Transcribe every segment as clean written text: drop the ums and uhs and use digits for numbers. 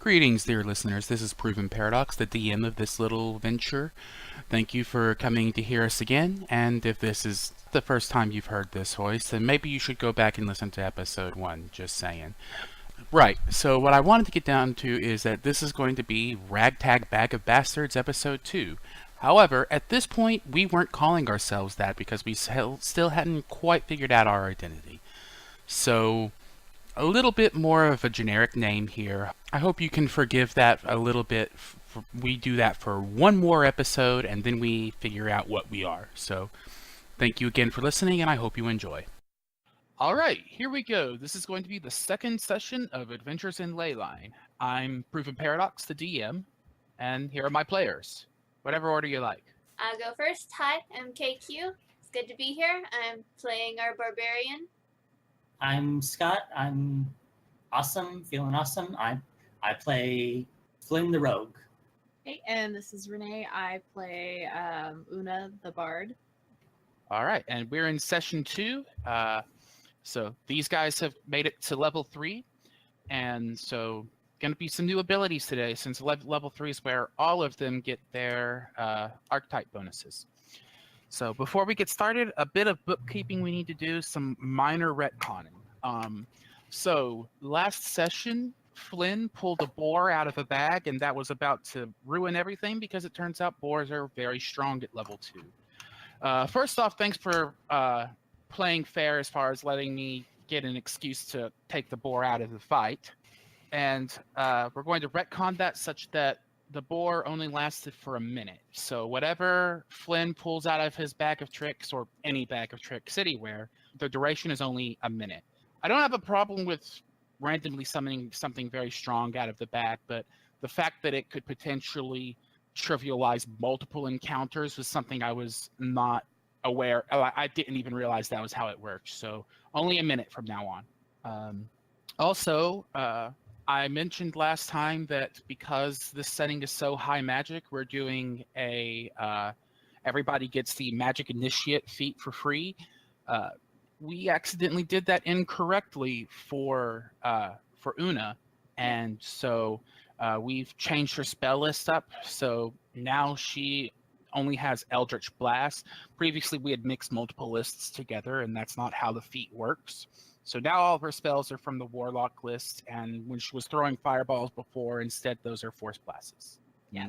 Greetings, dear listeners. This is Proven Paradox, the DM of this little venture. Thank you for coming to hear us again, and if this is the first time you've heard this voice, then maybe you should go back and listen to episode 1, just saying. Right, so what I wanted to get down to is that this is going to be Ragtag Bag of Bastards episode 2. However, at this point, we weren't calling ourselves that because we still hadn't quite figured out our identity. So, a little bit more of a generic name here. I hope you can forgive that a little bit. We do that for one more episode and then we figure out what we are. So thank you again for listening and I hope you enjoy. Alright, here we go. This is going to be the second session of Adventures in Leyline. I'm Proven Paradox, the DM, and here are my players. Whatever order you like. I'll go first. Hi, I'm KQ. It's good to be here. I'm playing our barbarian. I'm Scott. I'm awesome, feeling awesome. I play Flynn the Rogue. Hey, and this is Renee. I play Oona the Bard. All right, and we're in session 2. So these guys have made it to level 3, and so going to be some new abilities today since level 3 is where all of them get their archetype bonuses. So before we get started, a bit of bookkeeping we need to do, some minor retconning. So last session, Flynn pulled a boar out of a bag, and that was about to ruin everything because it turns out boars are very strong at level 2. First off, thanks for playing fair as far as letting me get an excuse to take the boar out of the fight. And we're going to retcon that such that the boar only lasted for a minute. So whatever Flynn pulls out of his bag of tricks, or any bag of tricks anywhere, the duration is only a minute. I don't have a problem with randomly summoning something very strong out of the bag, but the fact that it could potentially trivialize multiple encounters was something I was not aware. I didn't even realize that was how it worked. So only a minute from now on. I mentioned last time that because this setting is so high magic, we're doing a everybody gets the Magic Initiate feat for free. We accidentally did that incorrectly for Oona, and so we've changed her spell list up. So now she only has Eldritch Blast. Previously, we had mixed multiple lists together, and that's not how the feat works. So now all of her spells are from the Warlock list, and when she was throwing fireballs before, instead those are Force Blasts. Yeah,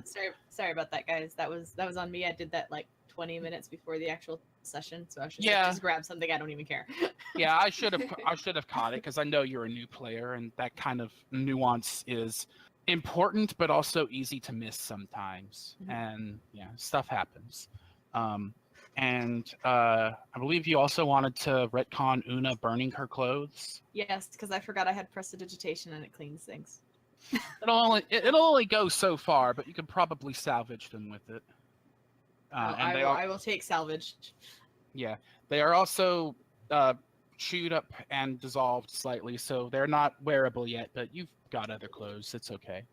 sorry about that, guys. That was on me. I did that like 20 minutes before the actual session, so I should just grab something. I don't even care. Yeah, I should have caught it because I know you're a new player, and that kind of nuance is important, but also easy to miss sometimes. Mm-hmm. And yeah, stuff happens. And I believe you also wanted to retcon Oona burning her clothes. Yes, because I forgot I had prestidigitation and it cleans things. It'll only go so far, but you could probably salvage them with it. I will take salvage. Yeah, they are also chewed up and dissolved slightly, so they're not wearable yet, but you've got other clothes. It's okay.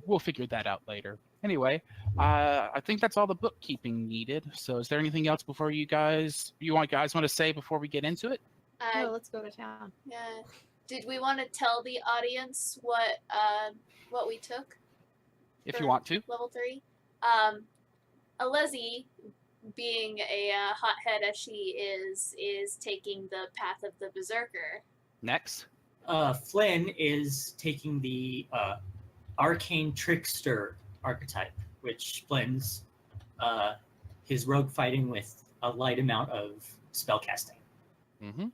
We'll figure that out later. Anyway, I think that's all the bookkeeping needed. So is there anything else before you guys want to say before we get into it? Let's go to town. Yeah. Did we want to tell the audience what we took? If you want to. Level 3. Alezi, being a hothead as she is taking the path of the Berserker. Next. Flynn is taking the Arcane Trickster archetype, which blends his rogue fighting with a light amount of spellcasting. Mm-hmm.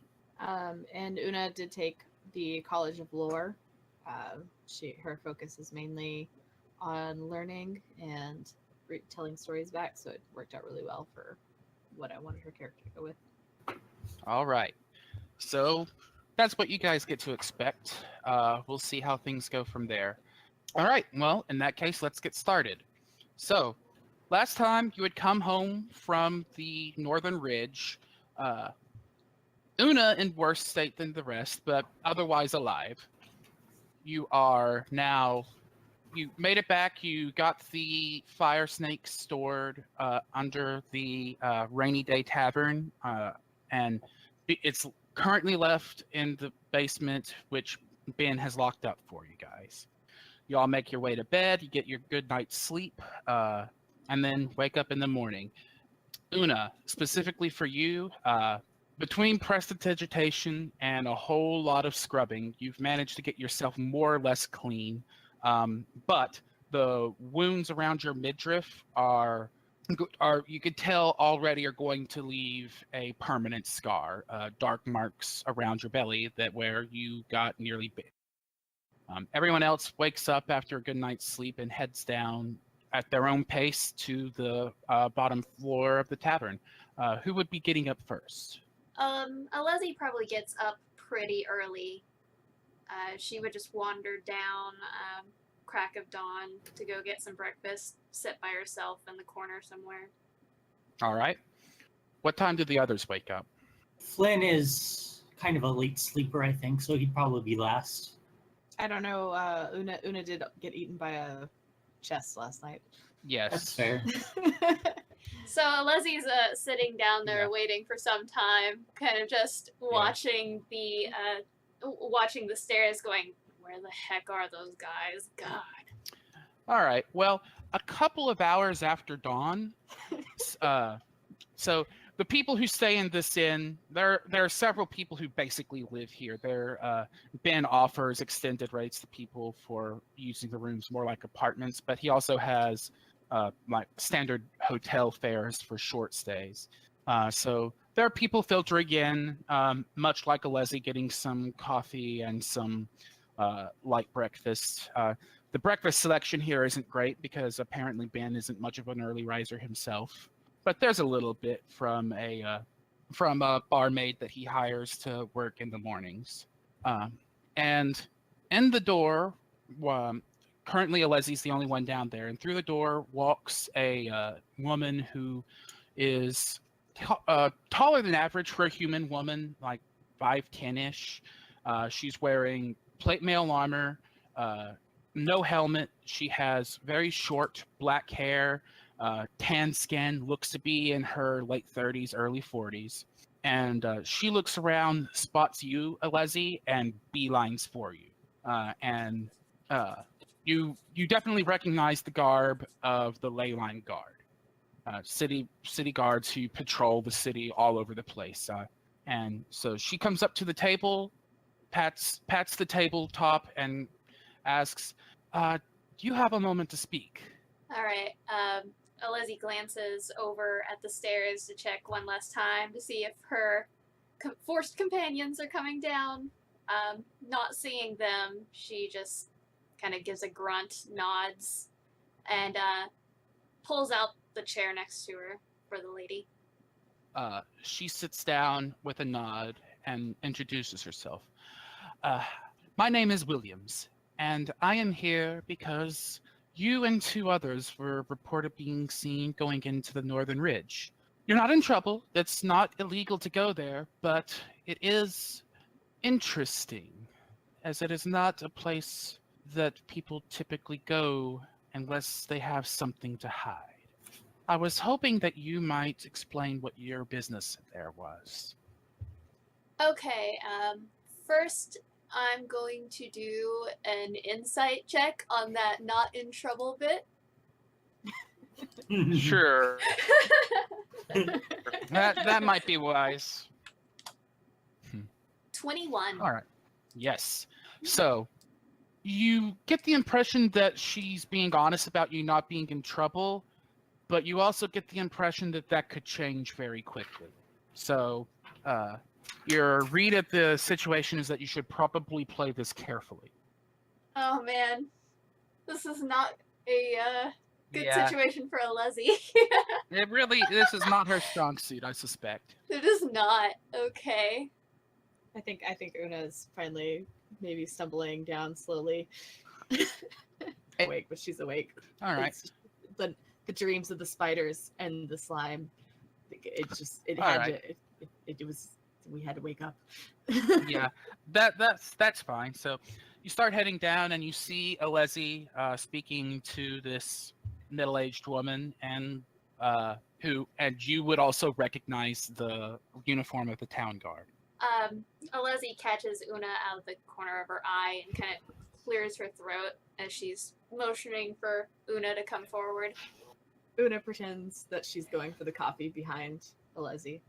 And Oona did take the College of Lore. Her focus is mainly on learning and telling stories back, so it worked out really well for what I wanted her character to go with. All right. So that's what you guys get to expect. We'll see how things go from there. All right, well, in that case, let's get started. So, last time you had come home from the Northern Ridge, Oona in worse state than the rest, but otherwise alive. You made it back, you got the fire snake stored under the Rainy Day Tavern, and it's currently left in the basement, which Ben has locked up for you guys. You all make your way to bed. You get your good night's sleep, and then wake up in the morning. Oona, specifically for you, between prestidigitation and a whole lot of scrubbing, you've managed to get yourself more or less clean. But the wounds around your midriff are you could tell already are going to leave a permanent scar, dark marks around your belly that where you got nearly bit. Everyone else wakes up after a good night's sleep and heads down at their own pace to the bottom floor of the tavern. Who would be getting up first? Alezi probably gets up pretty early. She would just wander down crack of dawn to go get some breakfast, sit by herself in the corner somewhere. All right. What time do the others wake up? Flynn is kind of a late sleeper, I think, so he'd probably be last. I don't know. Oona did get eaten by a chest last night. Yes. That's fair. So Alezi's sitting down there Yeah. waiting for some time, kind of just watching the stairs, going, "Where the heck are those guys? God." All right. Well, a couple of hours after dawn, so the people who stay in this inn, there are several people who basically live here. Ben offers extended rates to people for using the rooms more like apartments, but he also has like standard hotel fares for short stays. So there are people filtering in, much like Alezi, getting some coffee and some light breakfast. The breakfast selection here isn't great because apparently Ben isn't much of an early riser himself. But there's a little bit from a barmaid that he hires to work in the mornings. And in the door, currently Alezi's the only one down there, and through the door walks a woman who is taller than average for a human woman, like 5'10"-ish. She's wearing plate mail armor, no helmet. She has very short black hair, tan skin, looks to be in her late 30s, early 40s. And she looks around, spots you, Alezi, and beelines for you. And you definitely recognize the garb of the ley line guard, city guards who patrol the city all over the place. And so she comes up to the table, pats the tabletop, and asks, "Do you have a moment to speak?" All right. Alezi glances over at the stairs to check one last time to see if her forced companions are coming down. Not seeing them, she just kind of gives a grunt, nods, and pulls out the chair next to her for the lady. She sits down with a nod and introduces herself. My name is Williams, and I am here because you and 2 others were reported being seen going into the Northern Ridge. You're not in trouble. It's not illegal to go there, but it is interesting, as it is not a place that people typically go unless they have something to hide. I was hoping that you might explain what your business there was. Okay. First, I'm going to do an insight check on that not in trouble bit. Sure. that might be wise. 21. All right. Yes. So you get the impression that she's being honest about you not being in trouble, but you also get the impression that that could change very quickly. So your read of the situation is that you should probably play this carefully. Oh man, this is not a good Yeah. situation for Alezi. This is not her strong suit, I suspect. It is not. Okay. I think Una's finally maybe stumbling down slowly. Awake, but she's awake. All right. It's the dreams of the spiders and the slime. All We had to wake up. Yeah, that's fine. So you start heading down, and you see Alezi speaking to this middle-aged woman, and you would also recognize the uniform of the town guard. Alezi catches Oona out of the corner of her eye and kind of clears her throat as she's motioning for Oona to come forward. Oona pretends that she's going for the coffee behind Alezi.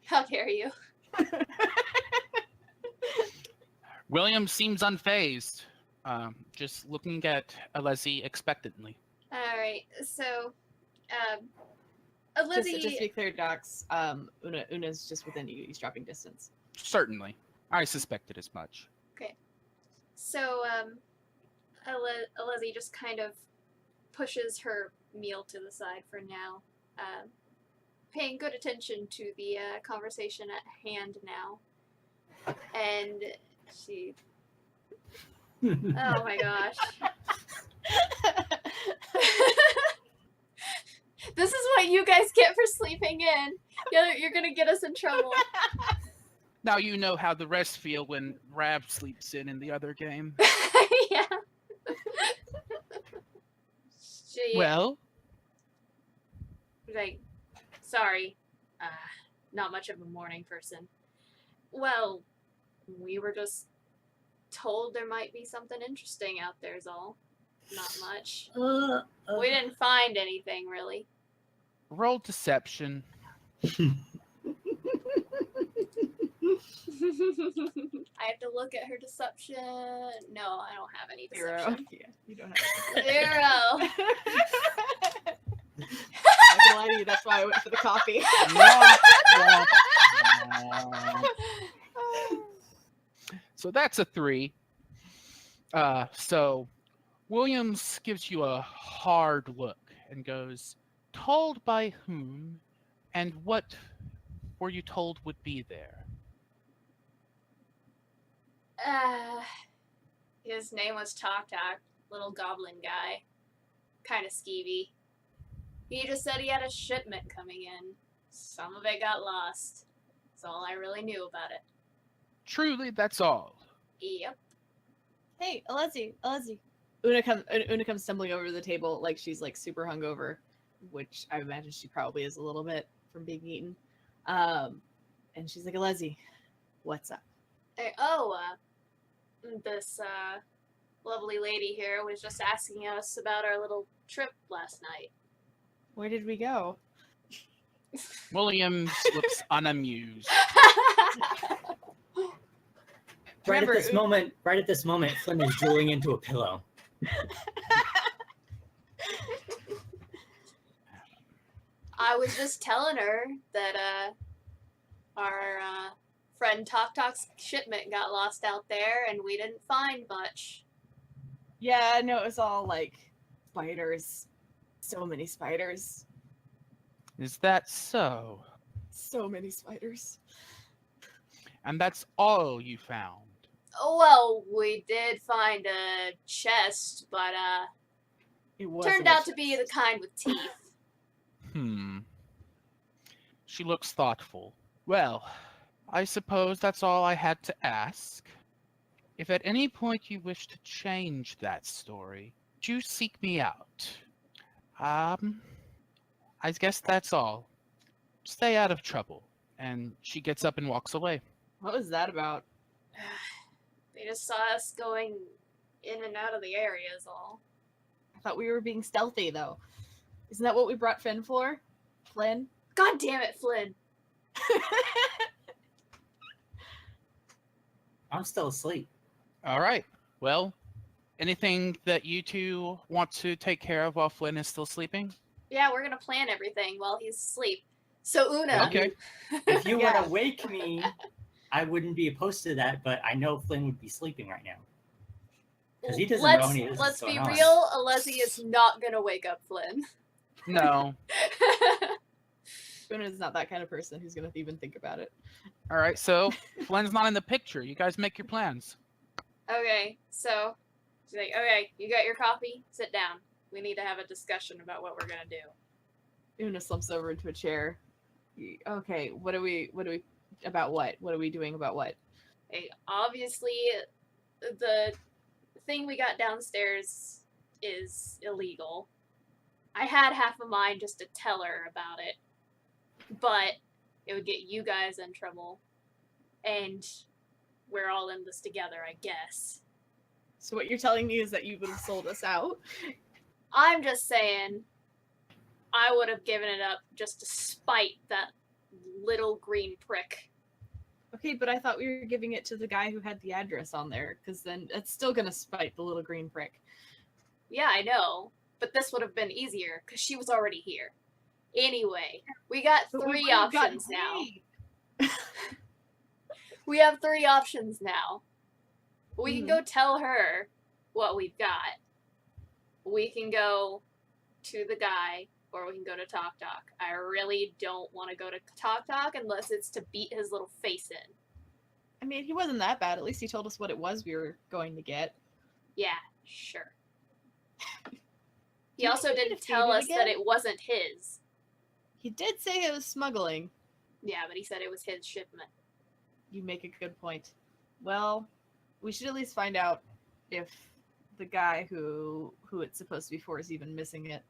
How dare you? William seems unfazed, just looking at Alezi expectantly. All right, so Just Alezi. to be clear, Docs, Una's just within eavesdropping distance. Certainly. I suspected as much. So Alezi just kind of pushes her meal to the side for now, paying good attention to the conversation at hand now. And she... Oh my gosh. This is what you guys get for sleeping in. You're gonna get us in trouble. Now you know how the rest feel when Rab sleeps in the other game. Yeah. She, Well, like, sorry, not much of a morning person. Well, we were just told there might be something interesting out there is all. Not much. We didn't find anything, really. roll deception. I have to look at her deception. No, I don't have any Zero. deception. Yeah, you don't have. 0. I can lie to you. That's why I went for the coffee. So that's a 3. So Williams gives you a hard look and goes, told by whom, and what were you told would be there? His name was Ragtag, little goblin guy. Kind of skeevy. He just said he had a shipment coming in. Some of it got lost. That's all I really knew about it. Truly, that's all. Yep. Hey, Alezi. Una comes stumbling over to the table like she's like super hungover, which I imagine she probably is a little bit from being eaten. And she's like, Alezi, what's up? This lovely lady here was just asking us about our little trip last night. Where did we go? Williams looks unamused. Right Remember, at this moment, Flynn is drooling into a pillow. I was just telling her that our friend Tok's shipment got lost out there and we didn't find much. Yeah, no, it was all like spiders. So many spiders. Is that so? So many spiders. And that's all you found? Well, we did find a chest, but It was turned out to be the kind with teeth. She looks thoughtful. Well, I suppose that's all I had to ask. If at any point you wish to change that story, do seek me out. I guess that's all. Stay out of trouble. And she gets up and walks away. What was that about? They just saw us going in and out of the area is all. I thought we were being stealthy, though. Isn't that what we brought Finn for? Flynn? God damn it, Flynn. I'm still asleep. All right. Well, anything that you two want to take care of while Flynn is still sleeping? Yeah, we're gonna plan everything while he's asleep. So Oona. Okay. If you Yeah. were to wake me, I wouldn't be opposed to that, but I know Flynn would be sleeping right now. Because he doesn't know any of this Let's is going be on. real, Alezi is not gonna wake up Flynn. No. Una's not that kind of person who's going to even think about it. All right. So Flynn's not in the picture. You guys make your plans. Okay, so she's like, okay, you got your coffee? Sit down. We need to have a discussion about what we're gonna do. Una slumps over into a chair. Okay, what are we about what? What are we doing about what? Hey, obviously, the thing we got downstairs is illegal. I had half a mind just to tell her about it, but it would get you guys in trouble, and we're all in this together, I guess. So what you're telling me is that you would have sold us out? I'm just saying, I would have given it up just to spite that little green prick. Okay, but I thought we were giving it to the guy who had the address on there, because then it's still gonna spite the little green prick. Yeah, I know, but this would have been easier because she was already here. Anyway, we got But we 3 would've gotten options now. paid. We have 3 options now. We can Mhm. go tell her what we've got. We can go to the guy, or we can go to Talk Talk. I really don't want to go to Talk Talk unless it's to beat his little face in. I mean, he wasn't that bad. At least he told us what it was we were going to get. Yeah, sure. He Do you also think he didn't tell defeated us that again? it wasn't his. He did say it was smuggling. Yeah, but he said it was his shipment. You make a good point. Well, we should at least find out if the guy who it's supposed to be for is even missing it,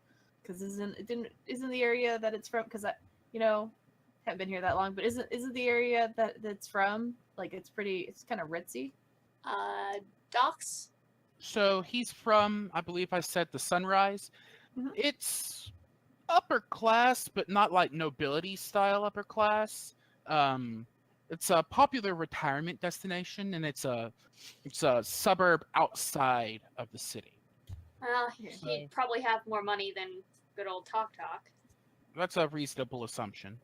because isn't the area that it's from? Because I, haven't been here that long, but isn't the area that it's from, like, it's kind of ritzy? Docks? So he's from, I believe I said the Sunrise. Mhm. It's upper class, but not like nobility style upper class. It's a popular retirement destination, and it's a suburb outside of the city. Well, Yeah. he'd probably have more money than good old Talk Talk. That's a reasonable assumption.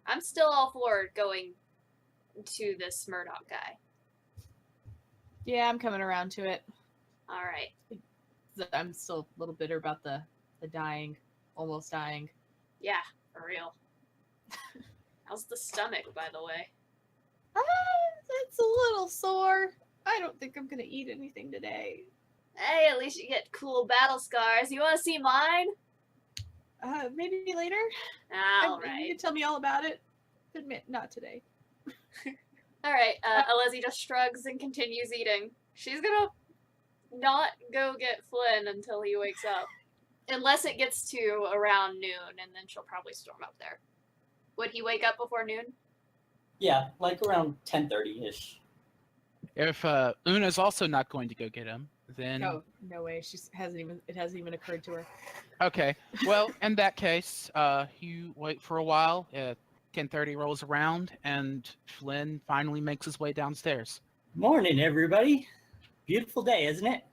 I'm still all for going to this Murdoch guy. Yeah, I'm coming around to it. All right. I'm still a little bitter about the almost dying. Yeah, for real. How's the stomach, by the way? It's a little sore. I don't think I'm gonna eat anything today. Hey, at least you get cool battle scars. You want to see mine? Maybe later. All You right. can tell me all about it. Admit, not today. All right. Alezi just shrugs and continues eating. She's gonna not go get Flynn until he wakes up, unless it gets to around noon, and then she'll probably storm up there. Would he wake up before noon? Yeah, like around 10:30-ish. If Una's also not going to go get him, then No way. It hasn't even occurred to her. okay. Well, in that case, you wait for a while. 10:30 rolls around, and Flynn finally makes his way downstairs. Morning, everybody. Beautiful day, isn't it?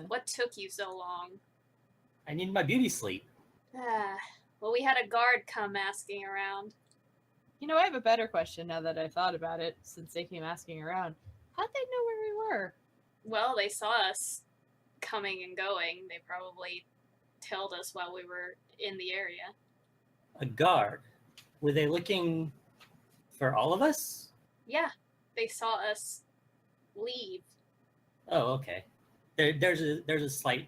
What took you so long? I need my beauty sleep. Well, we had a guard come asking around. I have a better question now that I thought about it, since they came asking around. How'd they know where we were? Well, they saw us coming and going. They probably tailed us while we were in the area. A guard. Were they looking for all of us? Yeah, they saw us leave. Oh, okay. There's a slight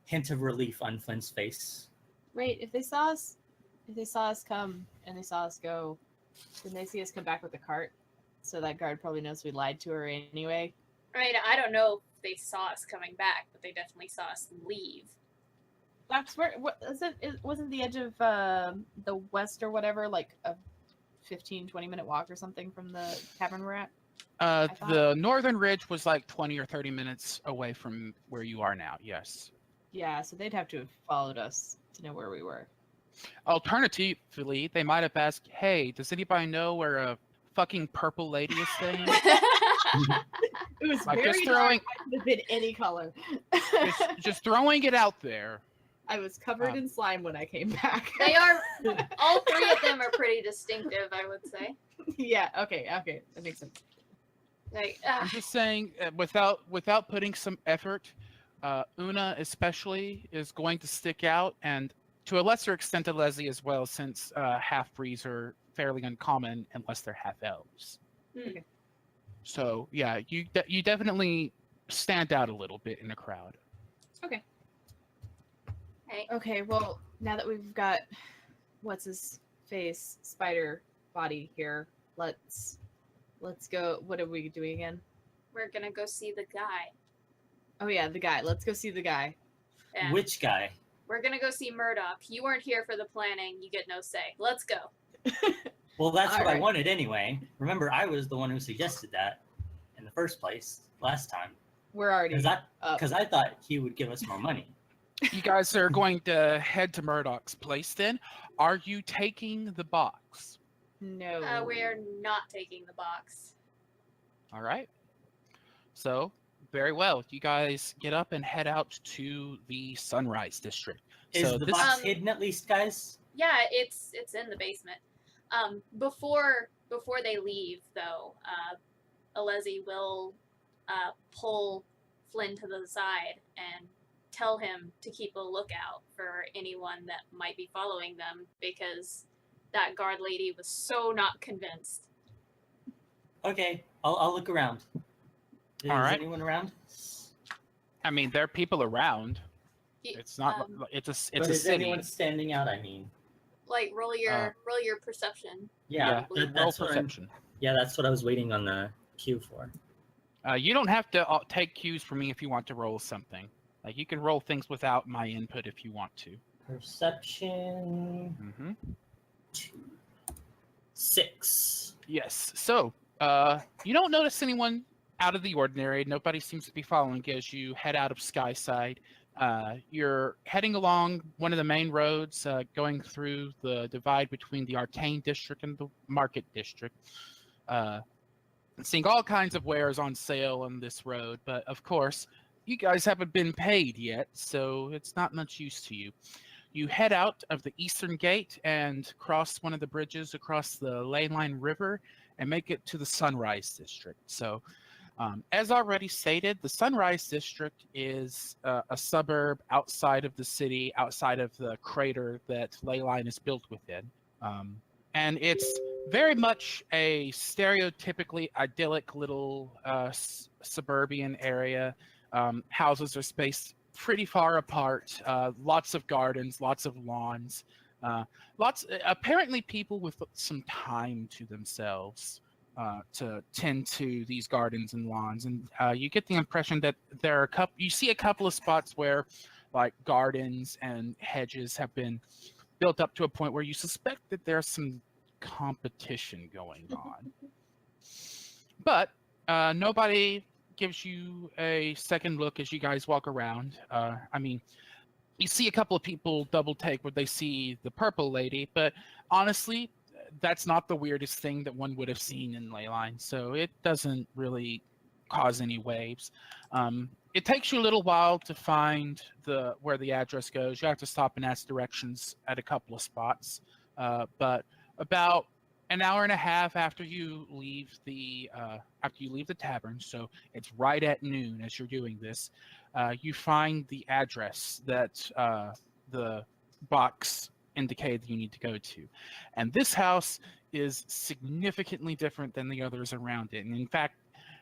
hint of relief on Flynn's face. Right, if they saw us come and they saw us go, then they see us come back with a cart. So that guard probably knows we lied to her anyway. I mean, I don't know if they saw us coming back, but they definitely saw us leave. That's where it wasn't the edge of the west or whatever, like a 15-20 minute walk or something from the tavern we're at. thought- The northern ridge was like 20 or 30 minutes away from where you are now. Yes. Yeah, so they'd have to have followed us to know where we were. Alternatively, they might have asked, "Hey, does anybody know where a fucking purple lady is staying?" It was Like, very just dark. throwing- I could have been any color. just throwing it out there. I was covered in slime when I came back. They are, all 3 of them are pretty distinctive, I would say. Yeah. Okay. That makes sense. Like, I'm just saying, without putting some effort, Oona especially is going to stick out, and to a lesser extent Alezi as well, since half-breeds are fairly uncommon unless they're half-elves. Okay. So yeah, you definitely stand out a little bit in the crowd. hey, Okay. Well, now that we've got what's his face spider body here, let's go. What are we doing again? we're gonna go see the guy. Oh yeah, the guy. Let's go see the guy. And Which guy? we're gonna go see Murdoch. You weren't here for the planning. You get no say. Let's go. Well, that's what I Alright. wanted anyway. Remember, I was the one who suggested that. in the first place last time. We're already up. Because I thought he would give us more money. You guys are going to head to Murdoch's place then. Are you taking the box? No. We are not taking the box. All right. So, very well. You guys get up and head out to the Sunrise District. Is So the this box hidden at least, guys? Yeah, it's in the basement. Before they leave, though, Alezi will pull Flynn to the side and tell him to keep a lookout for anyone that might be following them, because that guard lady was so not convinced. Okay, I'll look around. Is All right. anyone around? I mean, there are people around. Y- It's not. It's But a is city. anyone standing out? I mean, like roll your perception. yeah, roll that's what perception. that's what I was waiting on the cue for. You don't have to take cues from me if you want to roll something. Like you can roll things without my input if you want to. Perception. Mm-hmm. 6. Yes. So, you don't notice anyone out of the ordinary. Nobody seems to be following you as you head out of Skyside. You're heading along one of the main roads, going through the divide between the Arcane District and the Market District. Seeing all kinds of wares on sale on this road, but of course, you guys haven't been paid yet, so it's not much use to you. You head out of the Eastern Gate and cross one of the bridges across the Ley Line River and make it to the Sunrise District. So, as already stated, the Sunrise District is a suburb outside of the city, outside of the crater that Ley Line is built within. And it's very much a stereotypically idyllic little suburban area. Houses are spaced pretty far apart, lots of gardens, lots of lawns, apparently people with some time to themselves to tend to these gardens and lawns. And you get the impression that there are you see a couple of spots where like gardens and hedges have been built up to a point where you suspect that there's some competition going on. But nobody gives you a second look as you guys walk around. I mean, you see a couple of people double take where they see the purple lady, but honestly, that's not the weirdest thing that one would have seen in Leyline, so it doesn't really cause any waves. It takes you a little while to find where the address goes. You have to stop and ask directions at a couple of spots, but about an hour and a half after you leave the tavern, so it's right at noon as you're doing this, you find the address that the box indicated that you need to go to. And this house is significantly different than the others around it. And in fact,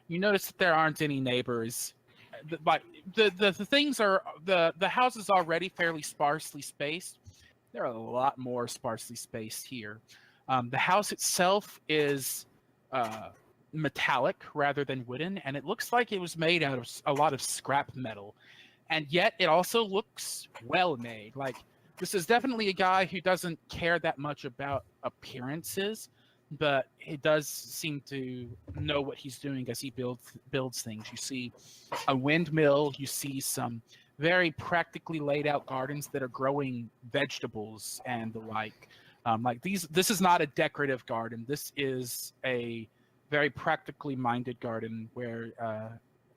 you notice that there aren't any neighbors. But the things are, the house is already fairly sparsely spaced. There are a lot more sparsely spaced here. The house itself is metallic rather than wooden, and it looks like it was made out of a lot of scrap metal. And yet it also looks well made. Like, this is definitely a guy who doesn't care that much about appearances, but he does seem to know what he's doing as he builds things. You see a windmill, you see some very practically laid out gardens that are growing vegetables and the like. This is not a decorative garden. This is a very practically minded garden where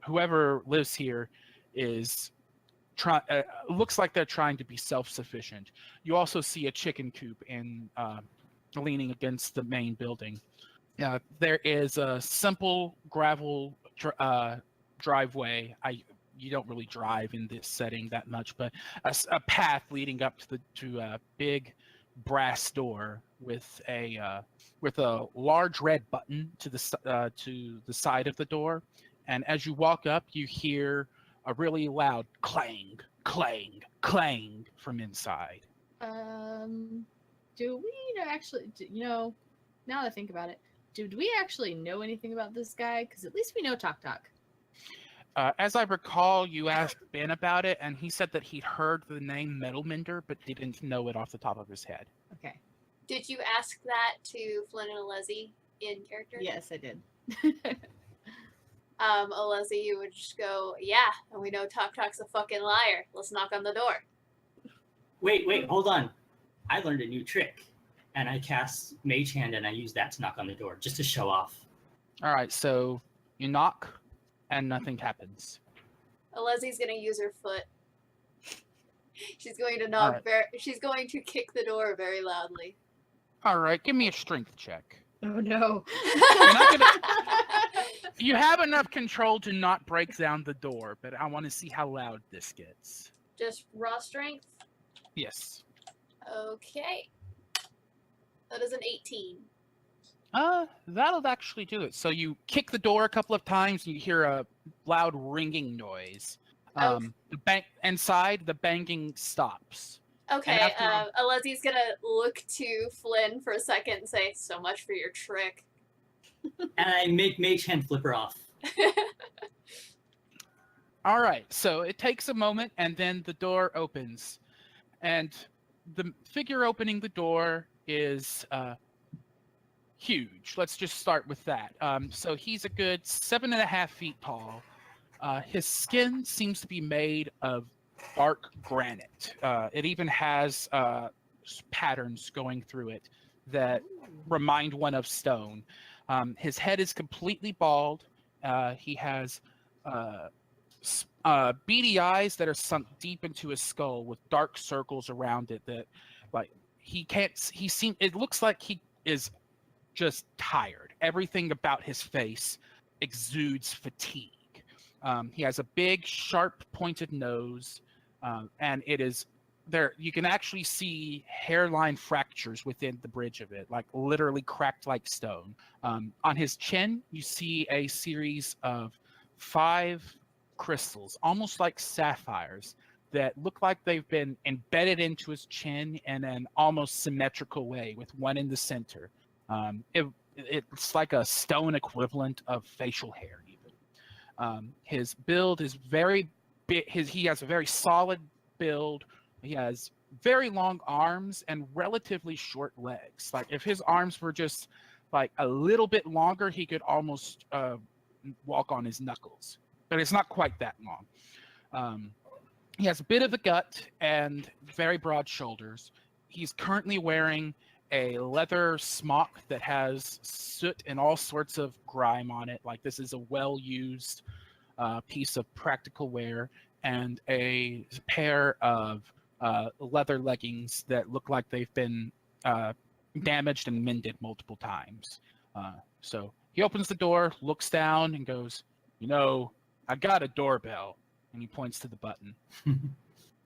whoever lives here is looks like they're trying to be self-sufficient. You also see a chicken coop leaning against the main building. There is a simple gravel driveway. You don't really drive in this setting that much, but a path leading up to a big brass door with a large red button to the side of the door. And as you walk up, you hear a really loud clang, clang, clang from inside. Do we actually, now that I think about it, did we actually know anything about this guy? Because at least we know Tok Tok. As I recall, you asked Ben about it, and he said that he'd heard the name Metalmender, but didn't know it off the top of his head. Okay. Did you ask that to Flynn and Alezi in character? Yes, I did. Alezi would just go, yeah, and we know Talk's a fucking liar. Let's knock on the door. Wait, hold on. I learned a new trick. And I cast Mage Hand and I use that to knock on the door, just to show off. All right, so you knock, and nothing happens. Alezi's gonna use her foot. She's going to knock. She's going to kick the door very loudly. All right, give me a strength check. Oh no. You're not gonna... You have enough control to not break down the door, but I want to see how loud this gets. Just raw strength? Yes. Okay. That is an 18. That'll actually do it. So you kick the door a couple of times, and you hear a loud ringing noise. Inside, the banging stops. Okay, Alezi's gonna look to Flynn for a second and say, "So much for your trick." And I make Mage Hand flip her off. All right, so it takes a moment, and then the door opens. And the figure opening the door is huge. Let's just start with that. So he's a good 7.5 feet tall. His skin seems to be made of dark granite. It even has patterns going through it that remind one of stone. His head is completely bald. He has beady eyes that are sunk deep into his skull with dark circles around it that, like, it looks like he is just tired. Everything about his face exudes fatigue. He has a big, sharp, pointed nose, and it is there. You can actually see hairline fractures within the bridge of it, like literally cracked like stone. On his chin, you see a series of 5 crystals, almost like sapphires, that look like they've been embedded into his chin in an almost symmetrical way, with one in the center. It's like a stone equivalent of facial hair, even. His build is very big. He has a very solid build. He has very long arms and relatively short legs. Like, if his arms were just like a little bit longer, he could almost walk on his knuckles. But it's not quite that long. He has a bit of a gut and very broad shoulders. He's currently wearing a leather smock that has soot and all sorts of grime on it. Like, this is a well-used piece of practical wear, and a pair of leather leggings that look like they've been damaged and mended multiple times. So he opens the door, looks down, and goes, "I got a doorbell." And he points to the button.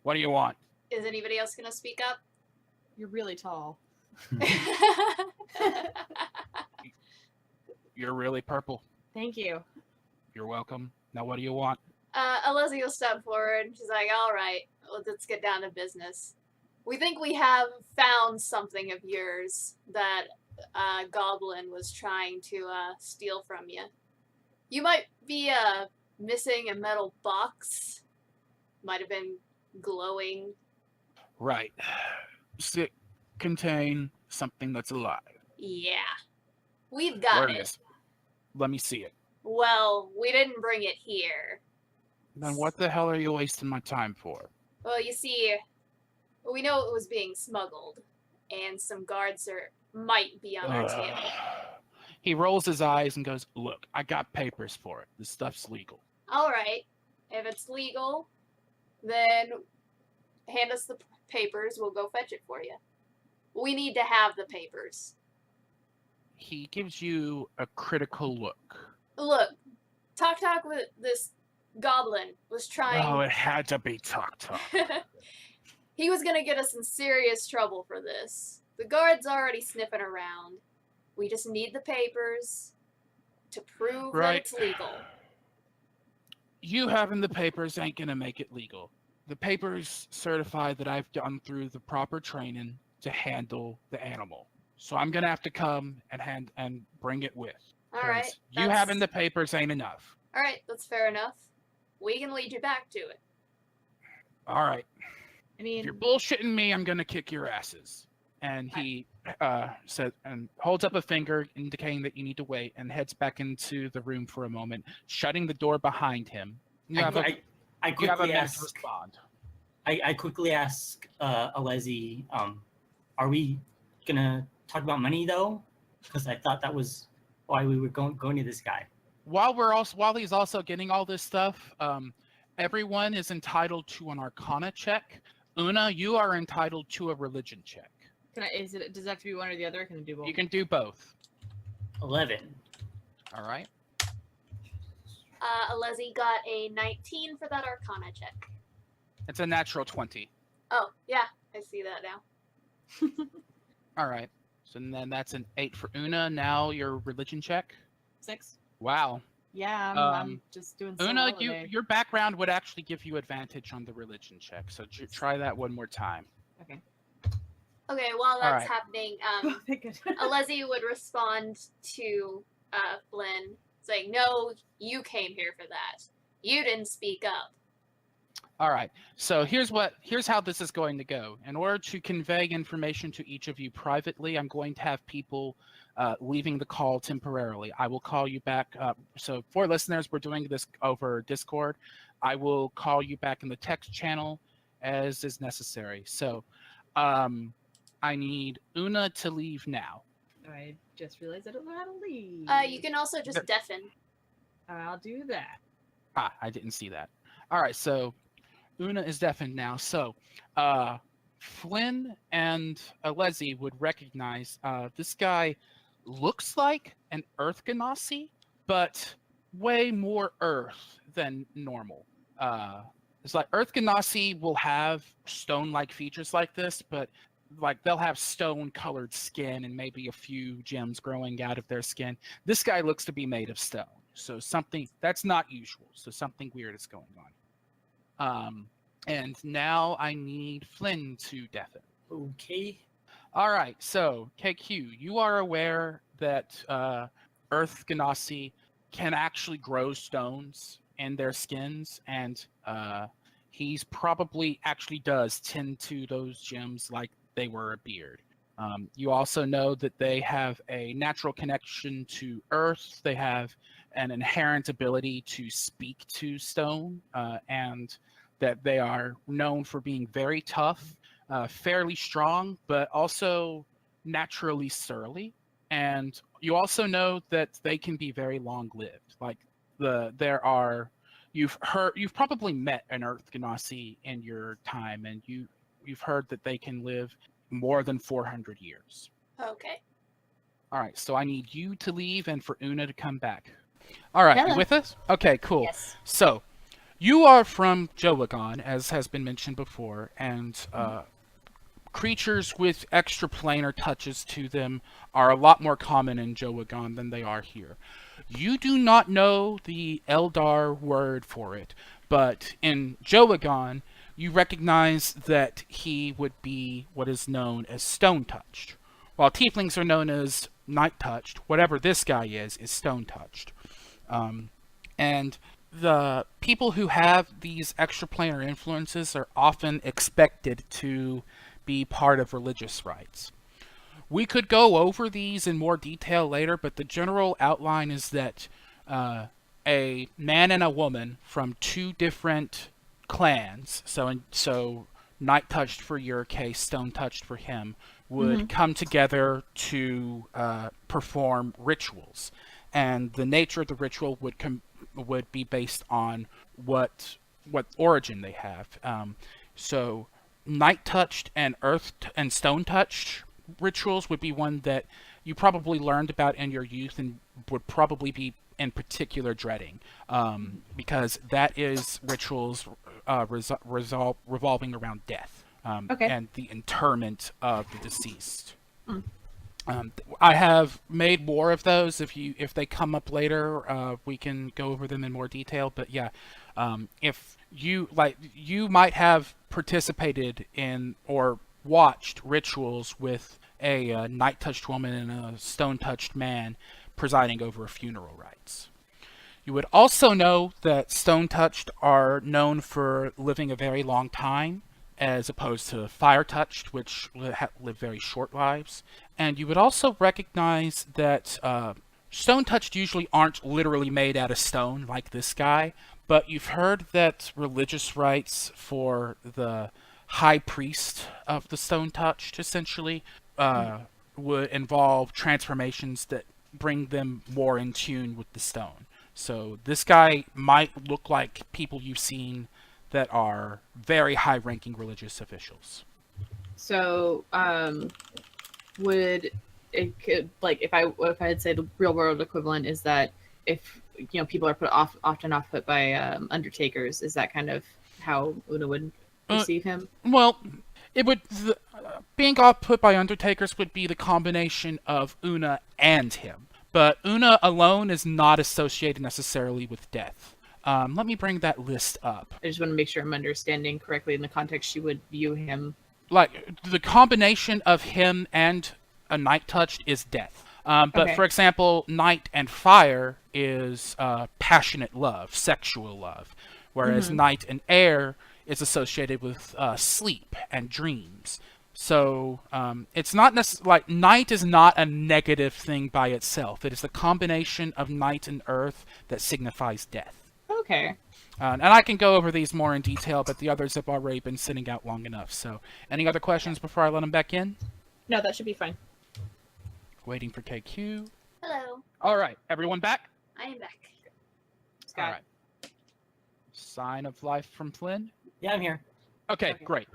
"What do you want?" Is anybody else gonna speak up? You're really tall. "You're really purple." Thank you. "You're welcome. Now what do you want?" Alezi will step forward, and she's like, "All right, let's get down to business. We think we have found something of yours that Goblin was trying to steal from you. You might be missing a metal box. Might have been glowing." "Right. Does it contain something that's alive?" "Yeah. We've got Where it." is it? "Let me see it." "Well, we didn't bring it here." "Then what the hell are you wasting my time for?" "Well, you see, we know it was being smuggled, and some guards might be on our tail." He rolls his eyes and goes, "Look, I got papers for it. This stuff's legal." "All right. If it's legal, then hand us the papers. We'll go fetch it for you. We need to have the papers." He gives you a critical look. "Look, Talk with this goblin was trying..." Oh, it had to be Talk. "He was gonna get us in serious trouble for this. The guard's already sniffing around. We just need the papers to prove that it's legal." You having the papers ain't gonna make it legal. The papers certify that I've gone through the proper training to handle the animal. So I'm gonna have to come and bring it with. All right. 'Cause you having the papers ain't enough. All right, that's fair enough. We can lead you back to it. All right. I mean, If you're bullshitting me, I'm gonna kick your asses. And he said and holds up a finger indicating that you need to wait, and heads back into the room for a moment, shutting the door behind him. You have I a quickly minute to ask. respond. I quickly ask Alezi, are we gonna talk about money though? Because I thought that was why we were going to this guy. While he's also getting all this stuff, everyone is entitled to an Arcana check. Oona, you are entitled to a religion check. Does it have to be one or the other? Or can I do both? You can do both. 11. All right. Alezi got a 19 for that Arcana check. It's a natural 20. Oh, yeah, I see that now. All right. So then that's an 8 for Oona. Now your religion check. 6. Wow. Yeah, I'm just doing so Oona, well today. your background would actually give you advantage on the religion check. So try that one more time. Okay. Okay, while that's right. happening, Thank goodness. Alezi would respond to Flynn, saying, "No, you came here for that. You didn't speak up." All right. So here's how this is going to go. In order to convey information to each of you privately, I'm going to have people leaving the call temporarily. I will call you back. So for listeners, we're doing this over Discord. I will call you back in the text channel as is necessary. So I need Oona to leave now. I just realized I don't know how to leave. You can also just deafen. I'll do that. I didn't see that. All right. So Oona is deafened now. So Flynn and Alezi would recognize this guy looks like an Earth Ganassi, but way more Earth than normal. It's like Earth Ganassi will have stone-like features like this, but like they'll have stone-colored skin and maybe a few gems growing out of their skin. This guy looks to be made of stone, so something that's not usual. So something weird is going on. And now I need Flynn to deafen. Okay. All right, so KQ, you are aware that Earth Ganassi can actually grow stones in their skins, and he's probably actually does tend to those gems like they were a beard. You also know that they have a natural connection to Earth. They have an inherent ability to speak to stone, and that they are known for being very tough, fairly strong, but also naturally surly. And you also know that they can be very long-lived. Like you've probably met an Earth Ganassi in your time, and you've heard that they can live more than 400 years. Okay. All right, so I need you to leave and for Oona to come back. All right, Hello. you with us? Okay, cool. Yes. So, you are from Jowagon, as has been mentioned before, and creatures with extraplanar touches to them are a lot more common in Jowagon than they are here. You do not know the Eldar word for it, but in Jowagon, you recognize that he would be what is known as stone-touched. While tieflings are known as night-touched, whatever this guy is stone-touched. And the people who have these extraplanar influences are often expected to be part of religious rites. We could go over these in more detail later, but the general outline is that a man and a woman from two different clans, so night touched for your case, stone touched for him, would come together to perform rituals, and the nature of the ritual would be based on what origin they have. So night touched and earth and stone touched rituals would be one that you probably learned about in your youth and would probably be in particular dreading, because that is rituals revolving around death, and the interment of the deceased. I have made more of those. If they come up later, we can go over them in more detail. But yeah, if you might have participated in or watched rituals with a night-touched woman and a stone-touched man presiding over funeral rites. You would also know that stone-touched are known for living a very long time, as opposed to fire-touched, which live very short lives. And you would also recognize that stone-touched usually aren't literally made out of stone like this guy, but you've heard that religious rites for the high priest of the stone-touched, essentially, would involve transformations that bring them more in tune with the stone. So this guy might look like people you've seen that are very high-ranking religious officials. So, would it could like if I had said the real world equivalent is that if people are often off put by undertakers, is that kind of how Oona would perceive him? Well, it would being off put by undertakers would be the combination of Oona and him, but Oona alone is not associated necessarily with death. Let me bring that list up. I just want to make sure I'm understanding correctly in the context she would view him. Like, the combination of him and a night touched is death. But Okay. for example, night and fire is passionate love, sexual love, whereas night and air is associated with sleep and dreams. So it's not necessarily like night is not a negative thing by itself. It is the combination of night and earth that signifies death. Okay. And I can go over these more in detail, but the others have already been sitting out long enough. So, any other questions before I let them back in? No, that should be fine. Waiting for KQ. Hello, All right, everyone back? I am back. Scott. All right. Sign of life from Flynn? Yeah, I'm here. Okay, Okay. great.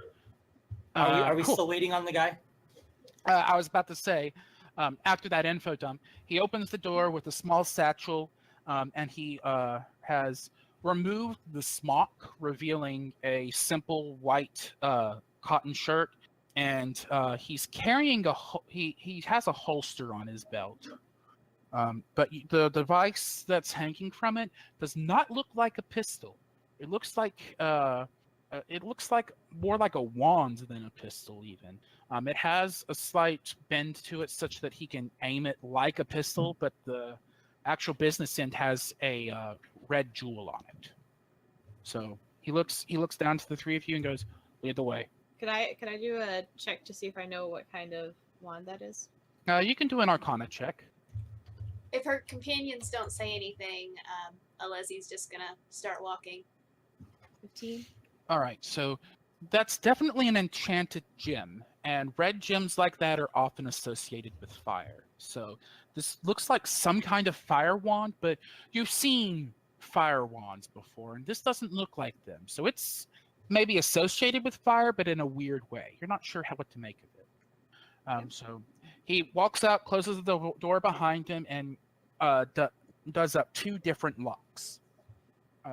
Are we Cool. still waiting on the guy? I was about to say, after that info dump, he opens the door with a small satchel, and he has removed the smock, revealing a simple white cotton shirt, and he's carrying he has a holster on his belt. But the device that's hanging from it does not look like a pistol. It looks like more like a wand than a pistol, even. It has a slight bend to it such that he can aim it like a pistol, but the actual business end has a red jewel on it. So he looks down to the three of you and goes, "Lead the way." Could I do a check to see if I know what kind of wand that is? You can do an Arcana check. If her companions don't say anything, Alezi's just gonna start walking. 15. All right, so that's definitely an enchanted gem, and red gems like that are often associated with fire. So this looks like some kind of fire wand, but you've seen fire wands before, and this doesn't look like them. So it's maybe associated with fire, but in a weird way. You're not sure what to make of it. So he walks out, closes the door behind him, and does up 2 different locks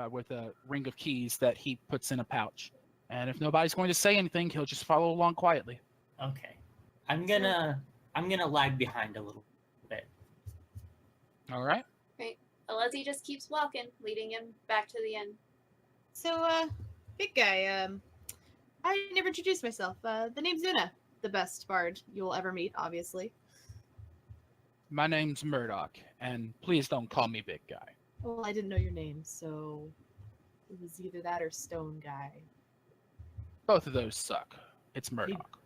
with a ring of keys that he puts in a pouch. And if nobody's going to say anything, he'll just follow along quietly. Okay. I'm gonna lag behind a little bit. All right. Alezi just keeps walking, leading him back to the inn. So, big guy, I never introduced myself. The name's Oona, the best bard you'll ever meet, obviously. My name's Murdoch, and please don't call me Big Guy. Well, I didn't know your name, so it was either that or Stone Guy. Both of those suck. It's Murdoch.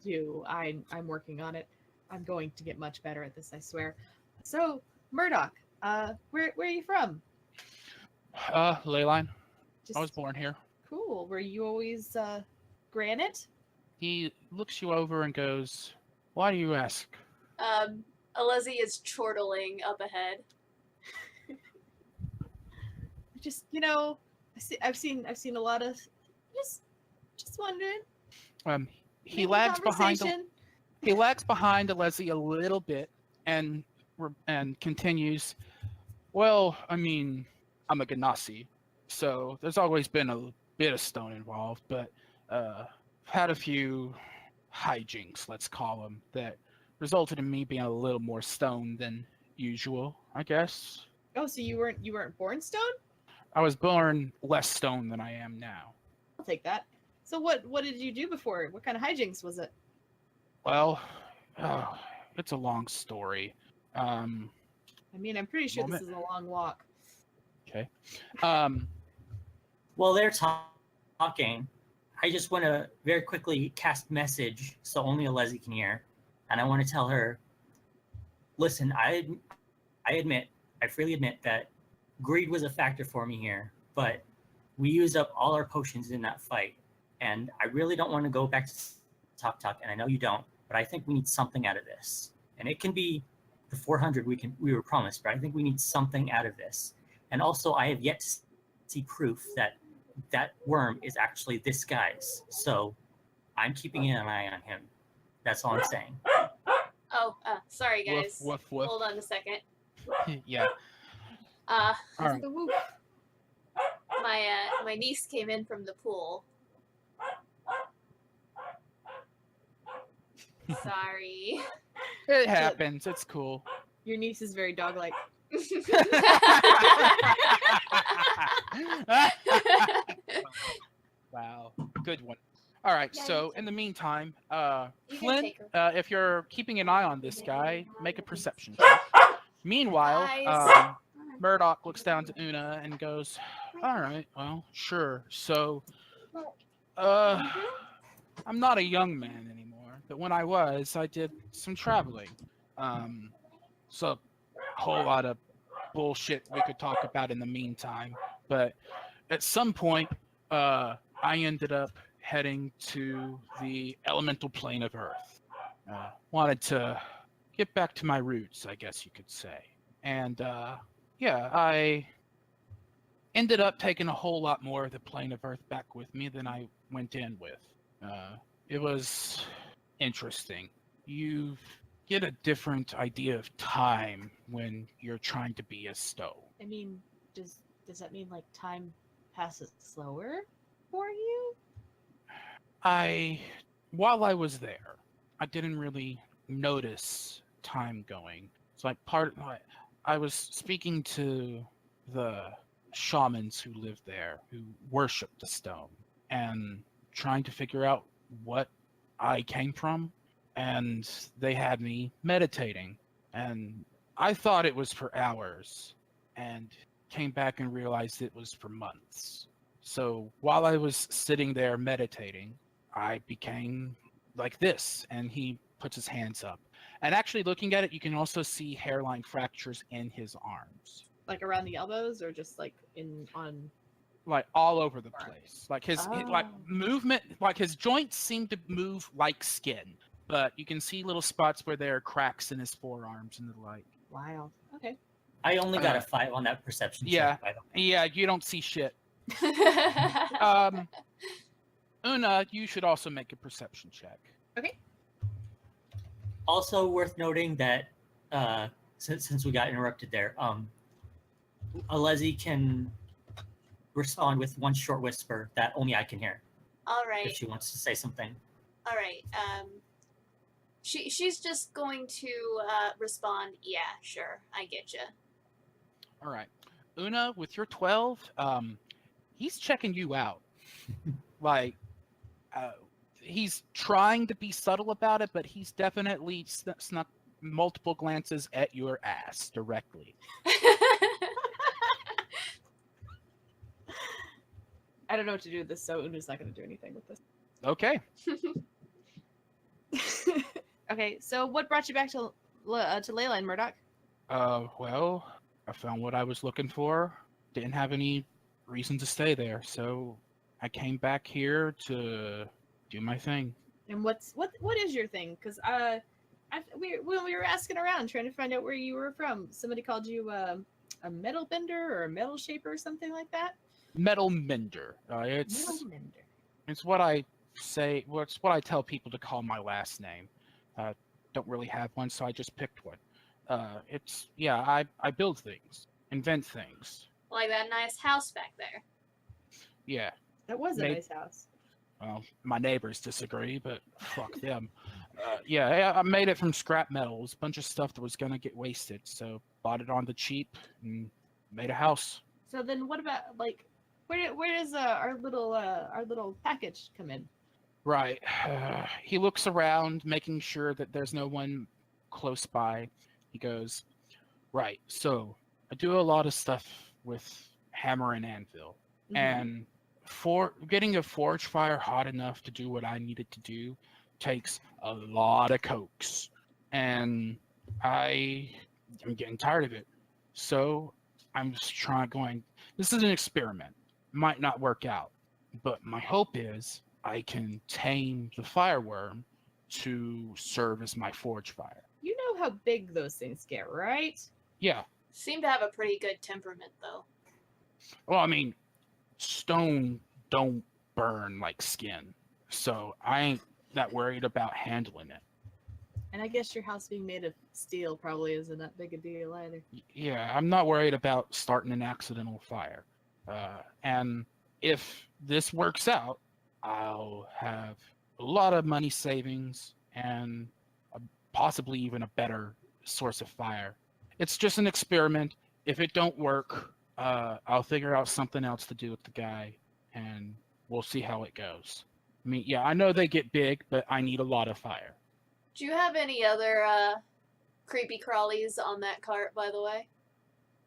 I'm working on it. I'm going to get much better at this, I swear. So, Murdoch, where are you from? Leyline. Just I was born here. cool. Were you always granite? He looks you over and goes, "Why do you ask?" Alezi is chortling up ahead. Just I've seen a lot of just wondering. He Making lags behind. conversation. He lags behind Alezi a little bit, and continues. Well, I mean, I'm a Ganassi, so there's always been a bit of stone involved, but had a few hijinks, let's call them, that resulted in me being a little more stone than usual, I guess. Oh, so you weren't born stone? I was born less stone than I am now. I'll take that. So what did you do before? What kind of hijinks was it? Well, it's a long story. I mean, I'm pretty sure Moment. this is a long walk. Okay. While they're talking, I just want to very quickly cast message so only Alezi can hear, and I want to tell her, listen, I freely admit that greed was a factor for me here, but we used up all our potions in that fight, and I really don't want to go back to Talk, and I know you don't, but I think we need something out of this. And it can be the 400 we were promised, but I think we need something out of this. And also, I have yet to see proof that that worm is actually this guy's. So I'm keeping an eye on him. That's all I'm saying. Oh, sorry Woof, guys. woof, woof. Hold on a second. Yeah. Uh, All right. The whoop. my niece came in from the pool. Sorry. It happens. It's cool. Your niece is very dog-like. Wow. Good one. All right. Yeah, So you in the meantime, You can Flynn, take her. if you're keeping an eye on this guy, make a perception check. Meanwhile, Guys. Murdoch looks down to Oona and goes, "All right, well, sure. So, I'm not a young man anymore, but when I was, I did some traveling. So a whole lot of bullshit we could talk about in the meantime. But at some point, I ended up heading to the elemental plane of Earth. Wanted to get back to my roots, I guess you could say. And yeah, I ended up taking a whole lot more of the plane of Earth back with me than I went in with. It was interesting. You get a different idea of time when you're trying to be a stow. I mean, does that mean like time passes slower for you? While I was there, I didn't really notice time going. It's like I was speaking to the shamans who live there, who worship the stone, and trying to figure out what I came from, and they had me meditating, and I thought it was for hours, and came back and realized it was for months. So while I was sitting there meditating, I became like this, and he puts his hands up. And actually looking at it, you can also see hairline fractures in his arms. Like around the elbows, or just like on? Like all over the place. Like his like Oh. movement, like his joints seem to move like skin, but you can see little spots where there are cracks in his forearms and the like. Wild. Okay. I only got a 5 on that perception yeah. check, by the way. Yeah, you don't see shit. Oona, you should also make a perception check. Okay. Also worth noting that since we got interrupted there, Alezi can respond with one short whisper that only I can hear All right. if she wants to say something. All right. She's just going to respond. Yeah, sure. I get you. All right. Oona, with your 12, he's checking you out. Like, he's trying to be subtle about it, but he's definitely snuck multiple glances at your ass directly. I don't know what to do with this, so Una's not going to do anything with this. Okay. Okay, so what brought you back to Layla and Murdoch? Well, I found what I was looking for. Didn't have any reason to stay there, so I came back here to do my thing. And what is your thing? Because when we were asking around trying to find out where you were from, somebody called you a metal bender or a metal shaper or something like that. Metalmender. Metalmender. It's what I say. Well, it's what I tell people to call my last name. Don't really have one, so I just picked one. I build things, invent things. Like that nice house back there. Yeah. That was a Maybe- nice house. Well, my neighbors disagree, but fuck them. I made it from scrap metals, a bunch of stuff that was gonna get wasted, so bought it on the cheap and made a house. So then, what about like, where does our little package come in? Right. He looks around, making sure that there's no one close by. He goes, right, so I do a lot of stuff with hammer and anvil. Mhm. And for getting a forge fire hot enough to do what I needed to do takes a lot of cokes, and I'm getting tired of it. So I'm just going. This is an experiment. Might not work out, but my hope is I can tame the fireworm to serve as my forge fire. You know how big those things get, right? Yeah. Seem to have a pretty good temperament, though. Well, I mean, stone don't burn like skin, so I ain't that worried about handling it. And I guess your house being made of steel probably isn't that big a deal either. Yeah, I'm not worried about starting an accidental fire. And if this works out, I'll have a lot of money savings and possibly even a better source of fire. It's just an experiment. If it don't work, I'll figure out something else to do with the guy, and we'll see how it goes. I mean, yeah, I know they get big, but I need a lot of fire. Do you have any other creepy crawlies on that cart, by the way?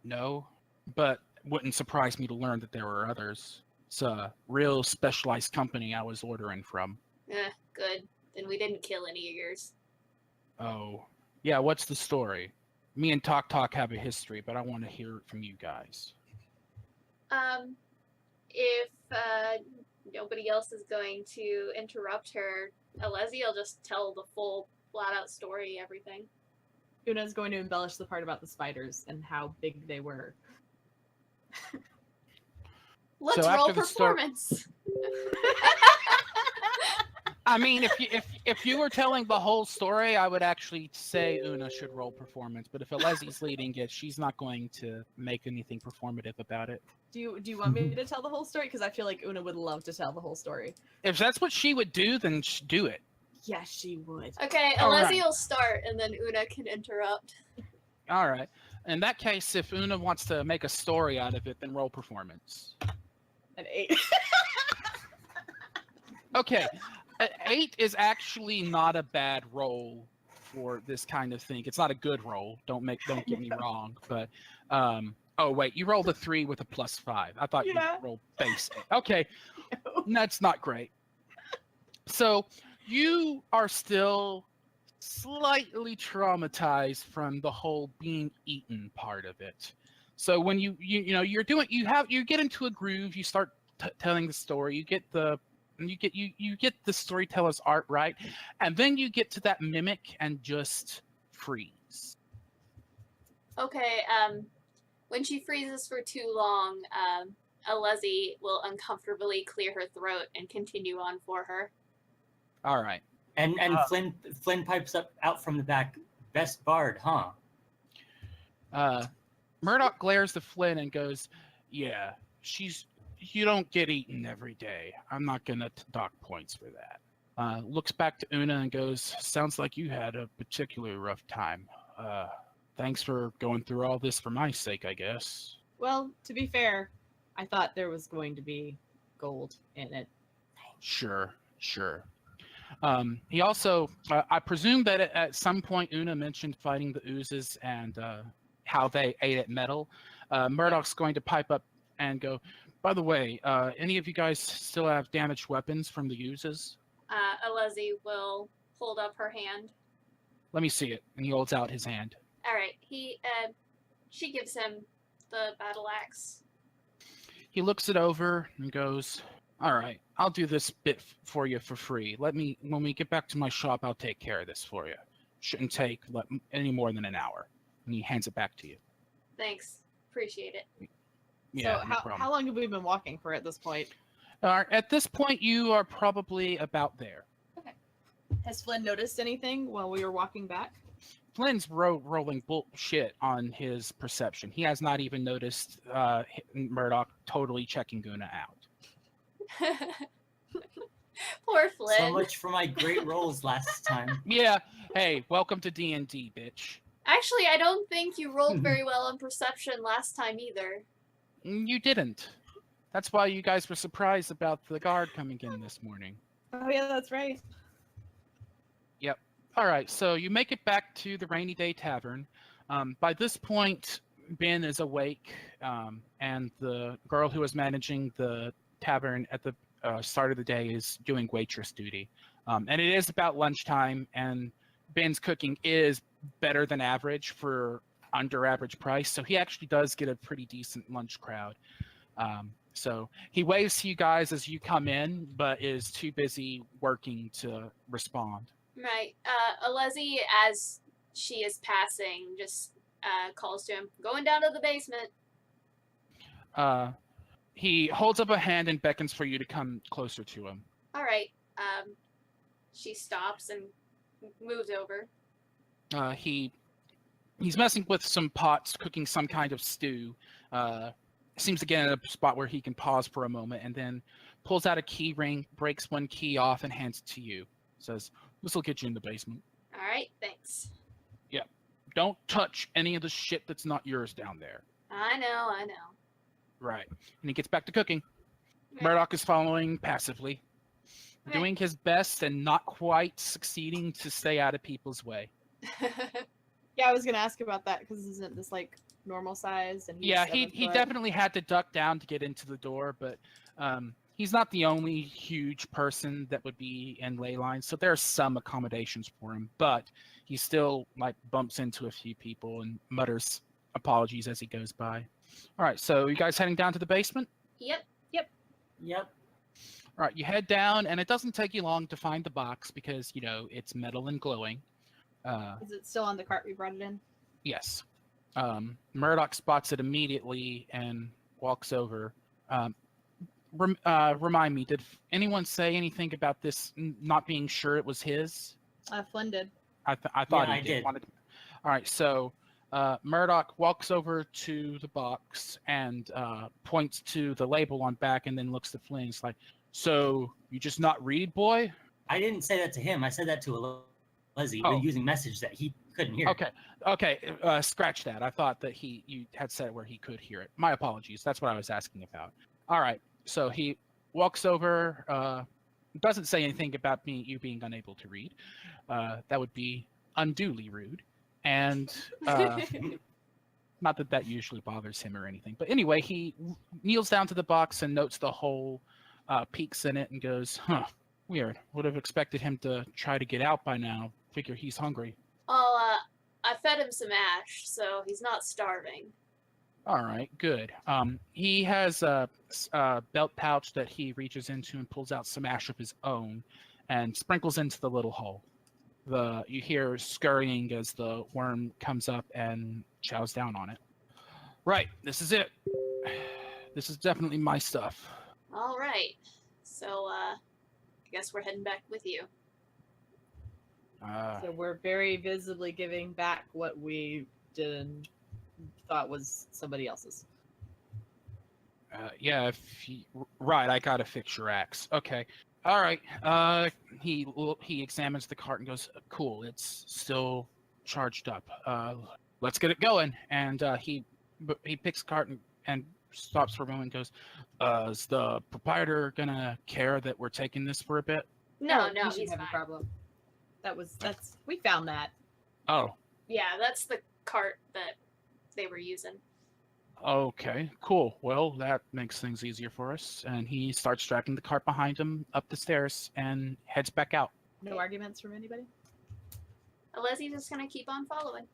No, but wouldn't surprise me to learn that there were others. It's a real specialized company I was ordering from. Good. Then we didn't kill any of yours. Oh, yeah, what's the story? Me and Talk Talk have a history, but I want to hear it from you guys. If nobody else is going to interrupt her, Alezi will just tell the full, flat-out story, everything. Una's going to embellish the part about the spiders and how big they were. Let's So roll after the start- performance. I mean, if you were telling the whole story, I would actually say Oona should roll performance. But if Alezi's leading it, she's not going to make anything performative about it. Do you want me to tell the whole story? Because I feel like Oona would love to tell the whole story. If that's what she would do, then do it. Yes, she would. Okay, All Alezi right. will start, and then Oona can interrupt. All right. In that case, if Oona wants to make a story out of it, then roll performance. An 8. Okay. 8 is actually not a bad roll for this kind of thing. It's not a good roll. Don't get me wrong. But oh wait, you rolled a 3 with a +5. I thought Yeah. you rolled base 8. Okay. That's not great. So you are still slightly traumatized from the whole being eaten part of it. So when you get into a groove, you start telling the story, you get the storyteller's art right, and then you get to that mimic and just freeze. Okay, when she freezes for too long, Alezi will uncomfortably clear her throat and continue on for her. All right. And Flynn pipes up out from the back. Best bard, huh? Murdoch glares to Flynn and goes, "Yeah, you don't get eaten every day. I'm not gonna dock points for that." Looks back to Oona and goes, "Sounds like you had a particularly rough time. Thanks for going through all this for my sake, I guess." Well, to be fair, I thought there was going to be gold in it. Sure. He also, I presume that at some point Oona mentioned fighting the oozes and how they ate at metal. Murdoch's going to pipe up and go, "By the way, any of you guys still have damaged weapons from the oozes?" Alezi will hold up her hand. Let me see it. And he holds out his hand. All right, she gives him the battle axe. He looks it over and goes, "All right, I'll do this bit for you for free. When we get back to my shop, I'll take care of this for you. Shouldn't take any more than an hour." And he hands it back to you. Thank Appreciate it. Yeah, So no problem. how long have we been walking for at this point? At this point, you are probably about there. Has Flynn noticed anything while we were walking back? Flynn's rolling bullshit on his perception. He has not even noticed Murdoch totally checking Oona out. Poor Flynn. So much for my great rolls last time. Yeah, hey, welcome to D&D, bitch. Actually, I don't think you rolled very well on perception last time either. You didn't. That's why you guys were surprised about the guard coming in this morning. Oh yeah, that's right. Yep. All right, so you make it back to the Rainy Day Tavern. By this point, Ben is awake, and the girl who was managing the tavern at the start of the day is doing waitress duty. And it is about lunchtime, and Ben's cooking is better than average for under average price. So he actually does get a pretty decent lunch crowd. So he waves to you guys as you come in, but is too busy working to respond. Right. Alezi, as she is passing, just calls to him, going down to the basement. He holds up a hand and beckons for you to come closer to him. All right. She stops and moves over. He's messing with some pots, cooking some kind of stew. Seems to get in a spot where he can pause for a moment, and then pulls out a key ring, breaks one key off, and hands it to you. Says, "This will get you in the basement. All right. Thanks. Don't touch any of the shit that's not yours down there." I know. Right. And he gets back to cooking. Right. Murdoch is following passively, Right. doing his best and not quite succeeding to stay out of people's way. Yeah, I was gonna ask about that because isn't this like normal size? And he's Yeah, 7 he foot? definitely had to duck down to get into the door, but he's not the only huge person that would be in ley lines, so there are some accommodations for him, but he still like bumps into a few people and mutters apologies as he goes by. All right, so you guys heading down to the basement? Yep. Yep. All right, you head down, and it doesn't take you long to find the box because, you know, it's metal and glowing. Is it still on the cart we brought it in? Yes. Murdoch spots it immediately and walks over. Remind me, did anyone say anything about this not being sure it was his? Flynn did. I thought Yeah, he I did. All right, so Murdoch walks over to the box and points to the label on back, and then looks at Flynn. He's like, "So you just not read, boy?" I didn't say that to him. I said that to Alezi, Oh. using message that he couldn't hear. Okay. Scratch that. I thought that you had said it where he could hear it. My apologies. That's what I was asking about. All right. So he walks over. Doesn't say anything about you being unable to read. That would be unduly rude. And not that that usually bothers him or anything. But anyway, he kneels down to the box and notes the hole, peeks in it, and goes, "Huh, weird. Would have expected him to try to get out by now. Figure he's hungry." Well, I fed him some ash, so he's not starving. All right, good. He has a belt pouch that he reaches into and pulls out some ash of his own and sprinkles into the little hole. You hear scurrying as the worm comes up and chows down on it. Right, this is it. This is definitely my stuff. All right. So, I guess we're heading back with you. So we're very visibly giving back what we did and thought was somebody else's. Yeah, right, I gotta fix your axe. Okay. All right. He examines the cart and goes, "Cool, it's still charged up. Let's get it going." And he picks the cart and stops for a moment and goes, "Is the proprietor gonna care that we're taking this for a bit?" No, he no, shouldn't he's have fine. a problem. We found that. Oh, Yeah, that's the cart that they were using. okay, cool. Well, that makes things easier for us. And he starts dragging the cart behind him up the stairs and heads back out. No arguments from anybody? Alezi's just gonna keep on following.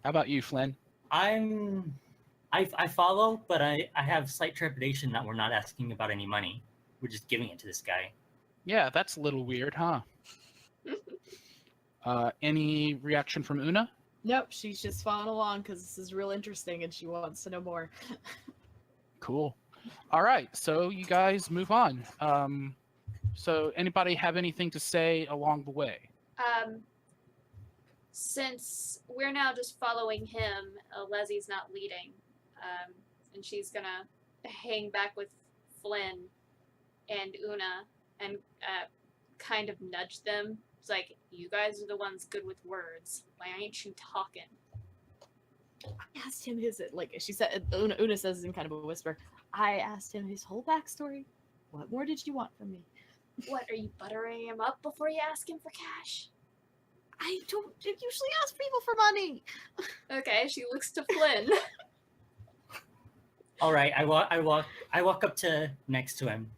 How about you, Flynn? I follow, but I have slight trepidation that we're not asking about any money. We're just giving it to this guy. Yeah, that's a little weird, huh? Any reaction from Oona? Nope, she's just following along because this is real interesting and she wants to know more. Cool. All right, so you guys move on. So anybody have anything to say along the way? Since we're now just following him, Alezi's not leading, and she's gonna hang back with Flynn and Oona and kind of nudge them. It's like, you guys are the ones good with words. Why ain't you talking? I asked him she said, Oona says in kind of a whisper, I asked him his whole backstory. What more did you want from me? What, are you buttering him up before you ask him for cash? I don't usually ask people for money. Okay, she looks to Flynn. All right, I walk up to next to him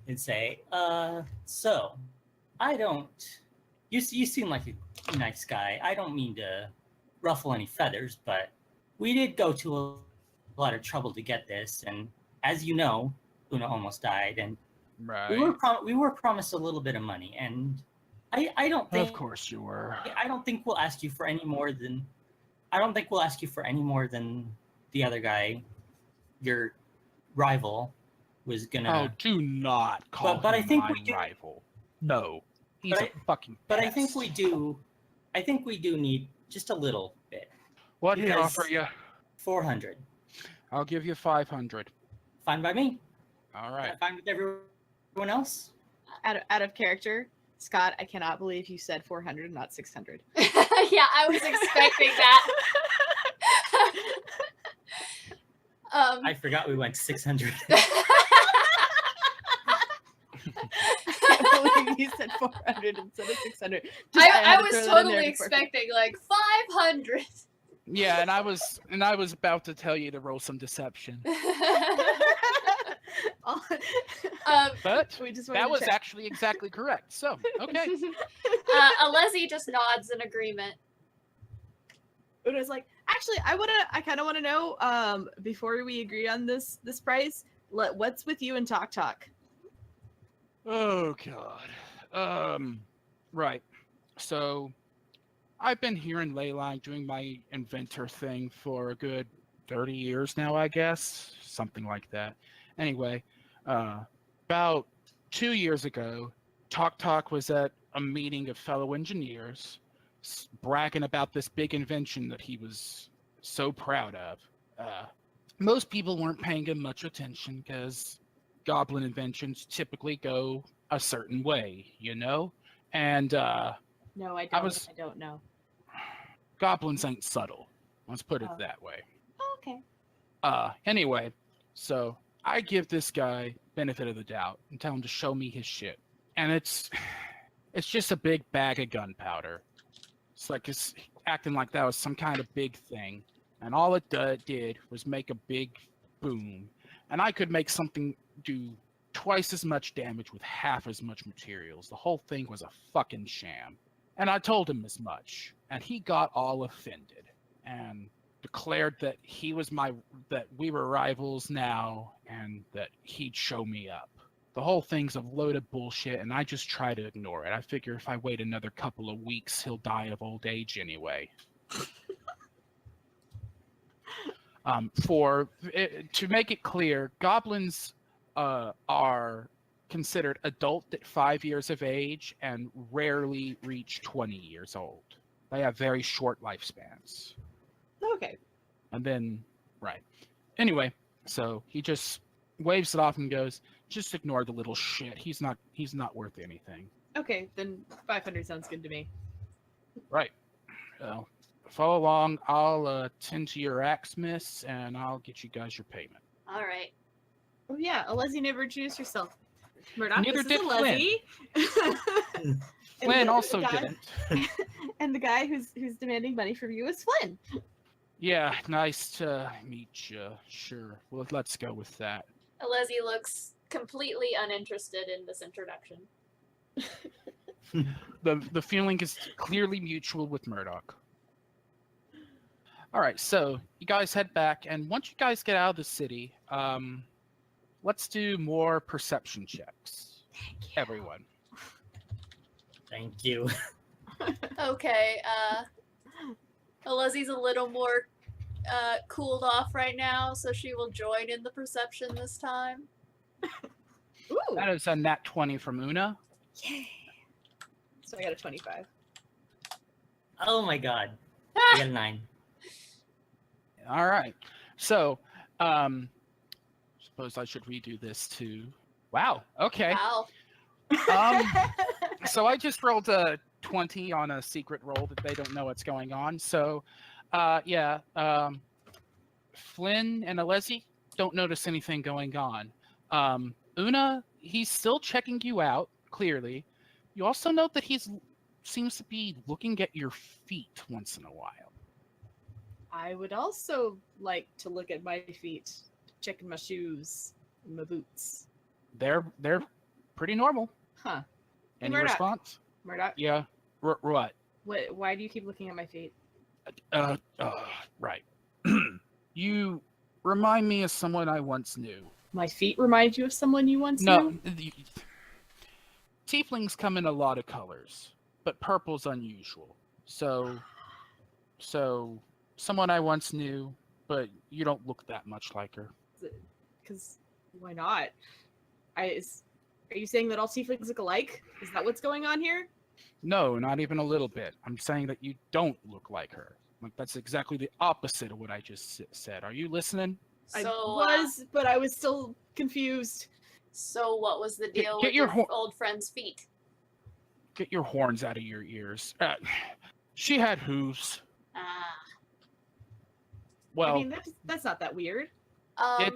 and say, so I don't. You seem like a nice guy. I don't mean to ruffle any feathers, but we did go to a lot of trouble to get this, and as you know, Una almost died, and Right. we were promised a little bit of money, and I don't think Of course you were. I don't think we'll ask you for any more than the other guy, your rival, was Oh, gonna. do not call but I him think my we do. rival. No, he's But a fucking But pest. I think we do. I think we do need just a little bit. What he because- offer you? 400. I'll give you 500. Fine by me. All right. Fine with everyone else. Out of character, Scott, I cannot believe you said 400, not 600. Yeah, I was expecting that. I forgot we went to 600. I believe you said 400 instead of 600. I was totally expecting like 500. Yeah, and I was about to tell you to roll some deception, but we just that was actually exactly correct. So okay. Alezi just nods in agreement. Una's like, actually, I kind of want to know, before we agree on this price, what's with you and Talk? Oh God. Right. So I've been here in Leyline doing my inventor thing for a good 30 years now, I guess. Something like that. Anyway, about 2 years ago, Talk was at a meeting of fellow engineers bragging about this big invention that he was so proud of. Most people weren't paying him much attention because goblin inventions typically go a certain way, you know? And No, I don't know. goblins ain't subtle. Let's put it Oh. that way. Oh, okay. Anyway, so I give this guy benefit of the doubt and tell him to show me his shit. And it's just a big bag of gunpowder. It's like it's acting like that was some kind of big thing. And all it did was make a big boom. And I could make something do twice as much damage with half as much materials. The whole thing was a fucking sham. And I told him as much. And he got all offended and declared that that we were rivals now and that he'd show me up. The whole thing's a load of bullshit, and I just try to ignore it. I figure if I wait another couple of weeks, he'll die of old age anyway. To make it clear, goblins are considered adult at 5 years of age and rarely reach 20 years old. They have very short lifespans. Okay. And then, right. Anyway, so he just waves it off and goes, just ignore the little shit. He's not worth anything. Okay, then 500 sounds good to me. Right. Well, follow along. I'll tend to your axmis and I'll get you guys your payment. All right. Oh yeah, Alezi never introduced herself. Murdoch, Neither this is did Alezi. Flynn also didn't. And the guy who's demanding money from you is Flynn. Yeah, nice to meet you. Sure. Well, let's go with that. Alezi looks completely uninterested in this introduction. The feeling is clearly mutual with Murdoch. All right, so you guys head back, and once you guys get out of the city, let's do more perception checks. Thank you. Everyone. Thank you. Okay, Alezi's a little more cooled off right now, so she will join in the perception this time. Ooh. That is a nat 20 from Oona. Yay. So I got a 25. Oh my god. I got a 9. All right. So, suppose I should redo this too. Wow. Okay. Wow. So I just rolled a 20 on a secret roll that they don't know what's going on. So, yeah. Flynn and Alezi don't notice anything going on. Oona, he's still checking you out, clearly. You also note that seems to be looking at your feet once in a while. I would also like to look at my feet. checking my shoes, and my boots. They're pretty normal. Huh. Hey, Any Murdoch. response? Murdoch, Yeah. What? why do you keep looking at my feet? Right. You remind me of someone I once knew. My feet remind you of someone you once No, knew? tieflings come in a lot of colors, but purple's unusual. So someone I once knew, but you don't look that much like her. Because why not? Are you saying that all tieflings look alike? Is that what's going on here? No, not even a little bit. I'm saying that you don't look like her. Like that's exactly the opposite of what I just said. Are you listening? So, I was, but I was still confused. so what was the deal get with your your old friend's feet? Get your horns out of your ears. She had hooves. Ah. Well, I mean, that's not that weird.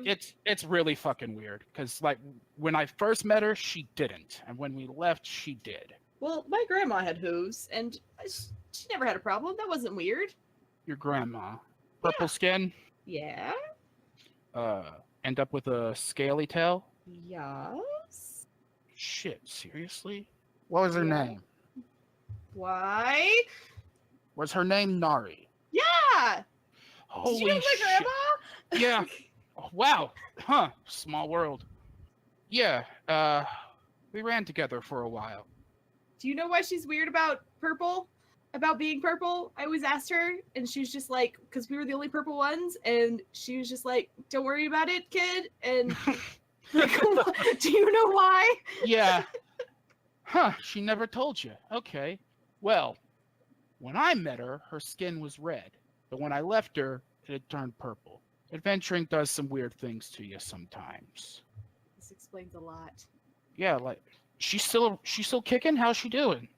it's really fucking weird because like when I first met her, she didn't, and when we left, she did. Well, my grandma had hooves, and she never had a problem. That wasn't weird. Your grandma, purple skin, Yeah. end up with a scaly tail. Yes. Shit, seriously? What was her Yeah. name? Why? Was her name Nari? Yeah. Holy Did you know my shit! grandma? Yeah. Oh, wow. Huh. Small world. Yeah. We ran together for a while. Do you know why she's weird about purple? About being purple? I always asked her, and she was just like, because we were the only purple ones, and she was just like, "Don't worry about it, kid." And like, do you know why? Yeah. Huh. She never told you. Okay. Well, when I met her, her skin was red, but when I left her, it had turned purple. Adventuring does some weird things to you sometimes. This explains a lot. Yeah, like she's still kicking. How's she doing?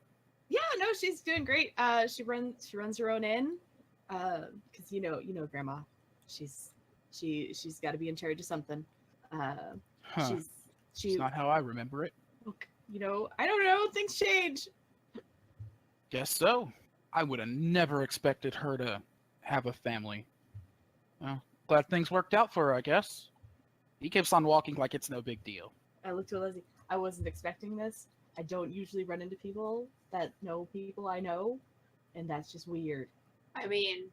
Yeah, no, she's doing great. She runs her own inn. Because you know, grandma, she's got to be in charge of something. Huh. She's It's not how I remember it. you know, I don't know, things change. Guess so. I would have never expected her to have a family. Well, glad things worked out for her, I guess. He keeps on walking like it's no big deal. I looked at Alezi. I wasn't expecting this. I don't usually run into people that know people I know, and that's just weird. I mean,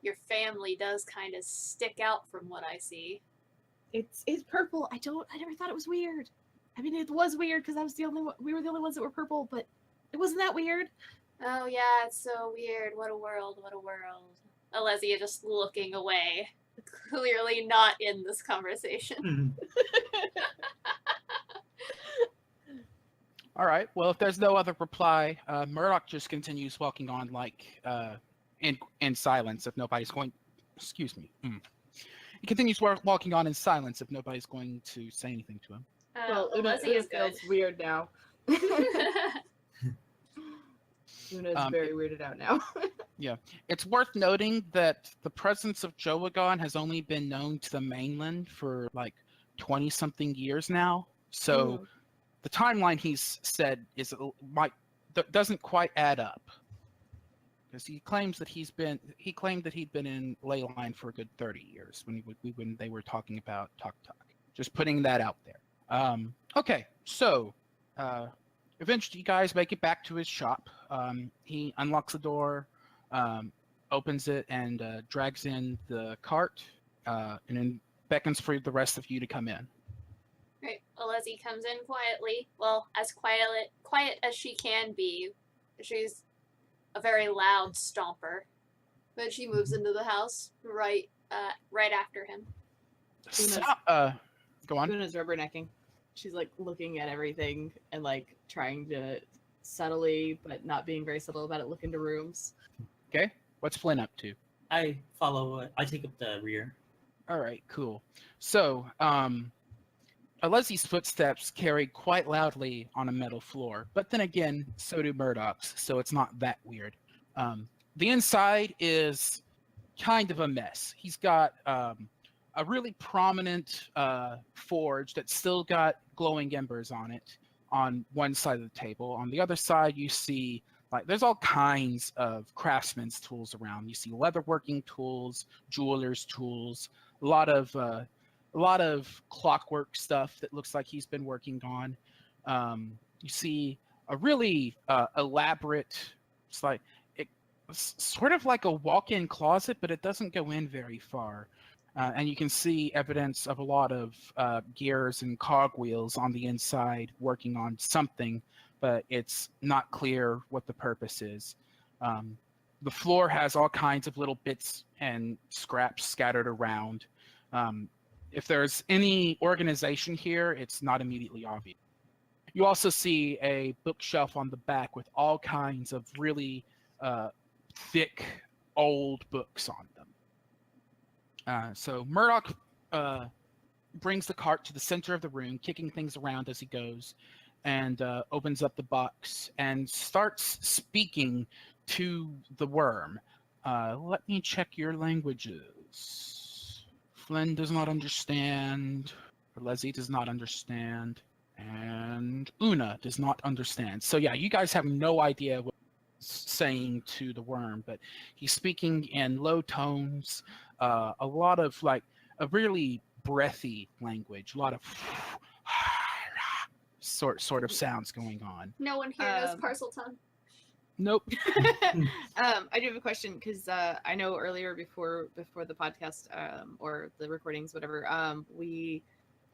your family does kind of stick out from what I see. It's purple. I never thought it was weird. I mean, it was weird because we were the only ones that were purple, but it wasn't that weird. Oh yeah, it's so weird. What a world, what a world. Alezi just looking away. Clearly not in this conversation. All right. Well, if there's no other reply, Murdoch just continues walking on like in silence. If nobody's going, excuse me. He continues walking on in silence if nobody's going to say anything to him. Well, Oona Alezi is feels good. weird now. Una's very weirded out now. It's worth noting that the presence of Jowagon has only been known to the mainland for like 20-something years now. So the timeline he's said doesn't quite add up. Because he claimed that he'd been in Leyline for a good 30 years when they were talking about Tok Tok. Just putting that out there. Okay, so eventually you guys make it back to his shop. He unlocks the door, opens it, and drags in the cart, and then beckons for the rest of you to come in. Right. Alezi comes in quietly. Well, as quiet as she can be. She's a very loud stomper. But she moves into the house right after him. Go on. Una's rubbernecking. She's like looking at everything and like trying to subtly, but not being very subtle about it, look into rooms. Okay. What's Flynn up to? I follow. I take up the rear. All right, cool. So, Alezi's footsteps carry quite loudly on a metal floor, but then again, so do Murdoch's, so it's not that weird. The inside is kind of a mess. He's got a really prominent forge that's still got glowing embers on it on one side of the table. On the other side, you see there's all kinds of craftsman's tools around. You see leatherworking tools, jeweler's tools, a lot of a lot of clockwork stuff that looks like he's been working on. You see a really elaborate, it's like it's sort of like a walk-in closet, but it doesn't go in very far. And you can see evidence of a lot of gears and cogwheels on the inside working on something, but it's not clear what the purpose is. The floor has all kinds of little bits and scraps scattered around. If there's any organization here, it's not immediately obvious. You also see a bookshelf on the back with all kinds of really thick, old books on them. So Murdoch brings the cart to the center of the room, kicking things around as he goes, and opens up the box and starts speaking to the worm. Let me check your languages. Flynn does not understand. Alezi does not understand. And Oona does not understand. So yeah, you guys have no idea what he's saying to the worm, but he's speaking in low tones, a lot of like a really breathy language, a lot of sort of sounds going on. No one here knows parcel tongue. Nope. I do have a question because I know earlier before the podcast or the recordings, whatever, we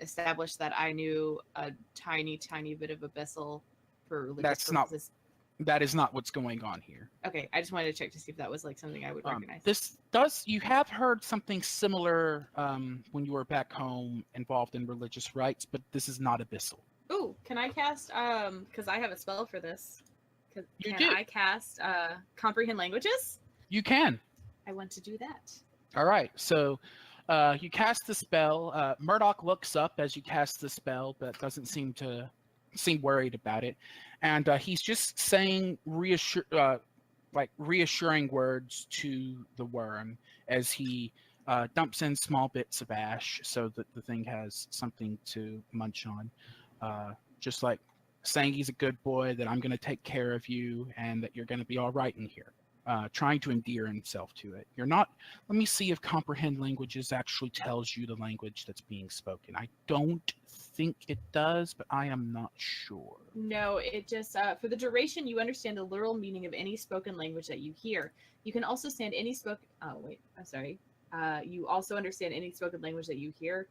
established that I knew a tiny bit of Abyssal for religious purposes. That is not what's going on here. Okay, I just wanted to check to see if that was like something I would recognize. You have heard something similar when you were back home involved in religious rites, but this is not Abyssal. Ooh, can I cast, because I have a spell for this. Can I cast Comprehend Languages? You can. I want to do that. All right, so you cast the spell. Murdoch looks up as you cast the spell, but doesn't seem worried about it. And he's just saying reassuring words to the worm as he dumps in small bits of ash so that the thing has something to munch on. Just like saying he's a good boy, that I'm going to take care of you, and that you're going to be all right in here. Trying to endear himself to it. You're not. Let me see if Comprehend Languages actually tells you the language that's being spoken. I don't think it does, but I am not sure. No, it just for the duration you understand the literal meaning of any spoken language that you hear. You can also stand any spoken. Oh wait, I'm sorry. You also understand any spoken language that you hear.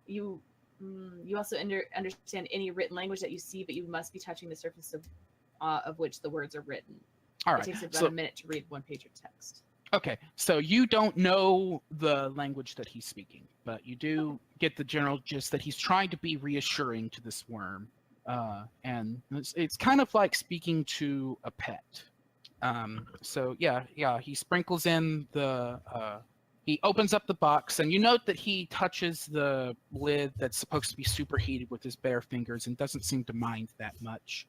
You also understand any written language that you see, but you must be touching the surface of which the words are written. All right. It takes about a minute to read one page of text. Okay, so you don't know the language that he's speaking, but you do get the general gist that he's trying to be reassuring to this worm, and it's kind of like speaking to a pet. So yeah, he sprinkles in the. He opens up the box, and you note that he touches the lid that's supposed to be superheated with his bare fingers, and doesn't seem to mind that much.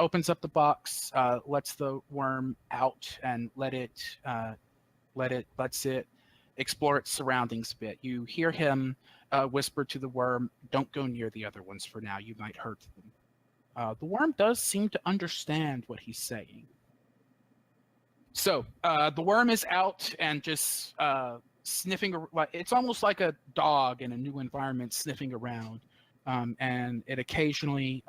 Opens up the box, lets the worm out, and lets it explore its surroundings a bit. You hear him whisper to the worm, "Don't go near the other ones for now. You might hurt them." The worm does seem to understand what he's saying. So the worm is out and just sniffing. It's almost like a dog in a new environment sniffing around, and it occasionally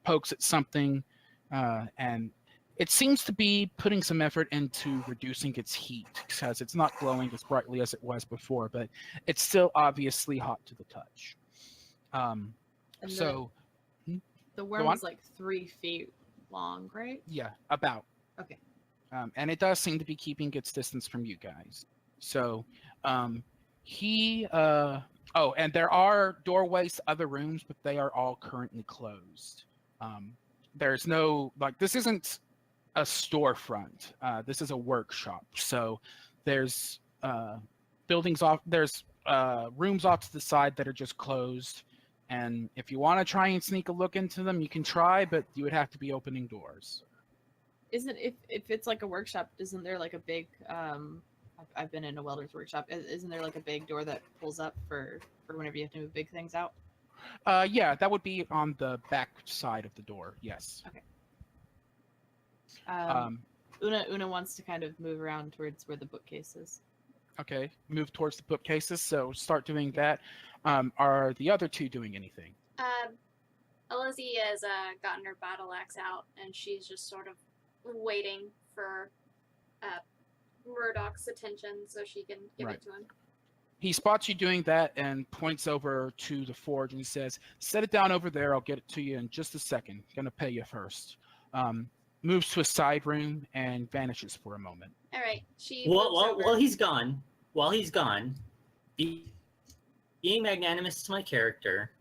pokes at something, and it seems to be putting some effort into reducing its heat because it's not glowing as brightly as it was before, but it's still obviously hot to the touch. The worm is like 3 feet long, right? Yeah, about. Okay. And it does seem to be keeping its distance from you guys. So he and there are doorways to other rooms, but they are all currently closed. There's no, this isn't a storefront. This is a workshop. So there's rooms off to the side that are just closed. And if you want to try and sneak a look into them, you can try, but you would have to be opening doors. Isn't if it's like a workshop, isn't there like a big I've been in a welder's workshop. Isn't there like a big door that pulls up for whenever you have to move big things out? Yeah, that would be on the back side of the door. Yes. Okay. Una wants to kind of move around towards where the bookcase is. Okay, move towards the bookcases. So start doing that. Are the other two doing anything? Alezi has gotten her battle axe out, and she's just sort of waiting for Murdoch's attention so she can give Right. it to him. He spots you doing that and points over to the forge and says, "Set it down over there. I'll get it to you in just a second. Gonna pay you first." Moves to a side room and vanishes for a moment. All right, she While, moves while, over. while he's gone, being magnanimous to my character,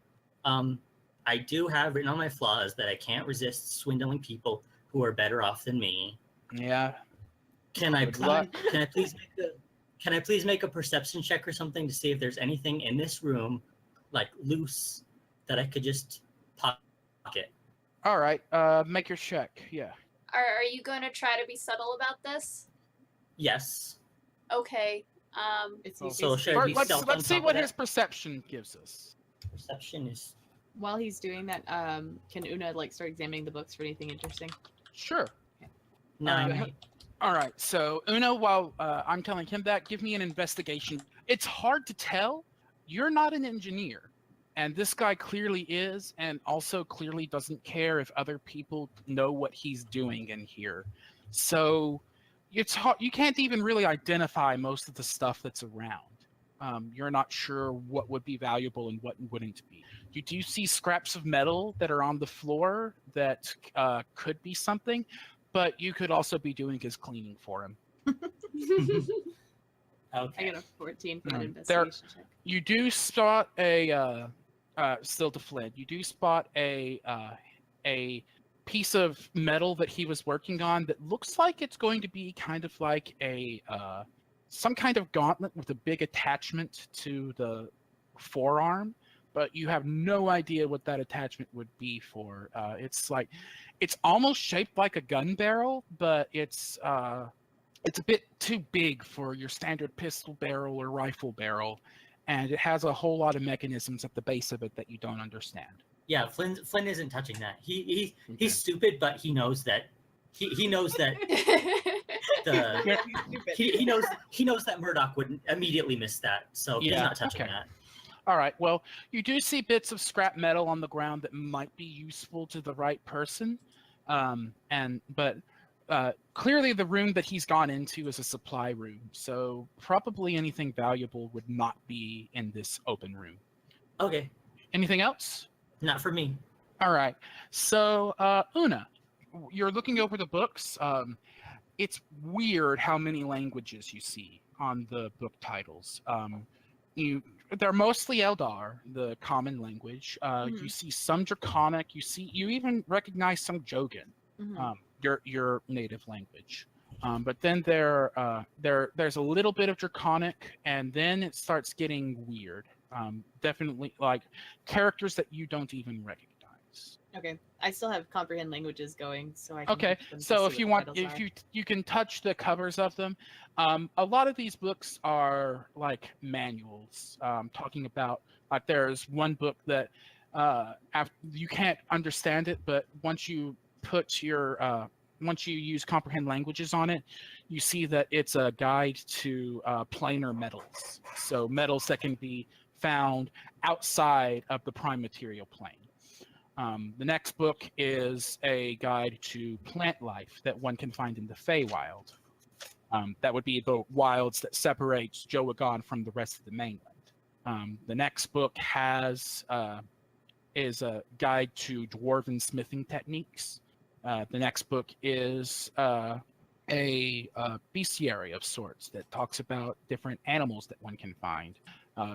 I do have written on my flaws that I can't resist swindling people who are better off than me. Yeah. Can I Good luck. Can I please make a perception check or something to see if there's anything in this room, like loose, that I could just pocket? All right. Make your check. Yeah. Are you going to try to be subtle about this? Yes. Okay. It's Oh, So should I Or be let's stealth on let's see top what of his that? perception gives us. Perception is While he's doing that, can Oona like start examining the books for anything interesting? Sure. 9. All right. So Uno, while I'm telling him that, give me an investigation. It's hard to tell. You're not an engineer, and this guy clearly is, and also clearly doesn't care if other people know what he's doing in here. So it's hard. You can't even really identify most of the stuff that's around. You're not sure what would be valuable and what wouldn't be. You do see scraps of metal that are on the floor that could be something, but you could also be doing his cleaning for him. I Okay. get a 14 for that There- investigation check. You do spot a still to Flynn. You do spot a piece of metal that he was working on that looks like it's going to be kind of like a some kind of gauntlet with a big attachment to the forearm, but you have no idea what that attachment would be for. It's almost shaped like a gun barrel, but it's a bit too big for your standard pistol barrel or rifle barrel, and it has a whole lot of mechanisms at the base of it that you don't understand. Yeah, Flynn isn't touching that. Okay. He's stupid, but he knows that he knows that the he knows that Murdoch would immediately miss that, so he's Yeah, not touching okay. that. All right. Well, you do see bits of scrap metal on the ground that might be useful to the right person, but clearly the room that he's gone into is a supply room, so probably anything valuable would not be in this open room. Okay, Anything else? not for me. All right. So, Una, you're looking over the books. It's weird how many languages you see on the book titles. They're mostly Eldar, the common language. You see some Draconic. You even recognize some Jogan, Mhm. your native language. But then there's a little bit of Draconic, and then it starts getting weird. Definitely like characters that you don't even recognize. Okay, I still have comprehend languages going, so I can. Okay, touch them to so see if you what want, the titles if you can touch the covers of them, a lot of these books are like manuals, talking about like there's one book that you can't understand it, but once you use comprehend languages on it, you see that it's a guide to planar metals, so metals that can be found outside of the prime material plane. The next book is a guide to plant life that one can find in the Feywild. That would be the wilds that separates Joagon from the rest of the mainland. The next book is a guide to dwarven smithing techniques. The next book is a bestiary of sorts that talks about different animals that one can find.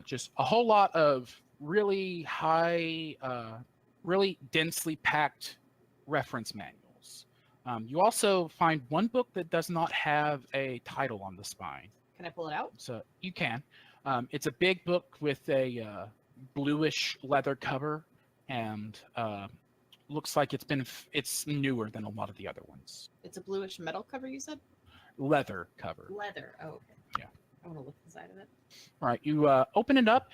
Just a whole lot of really high, really densely packed reference manuals. You also find one book that does not have a title on the spine. Can I pull it out? So you can. It's a big book with a bluish leather cover, and looks like it's newer than a lot of the other ones. It's a bluish metal cover, you said? Leather cover. Leather. Oh, okay. Yeah. I want to look inside of it. All right, you open it up.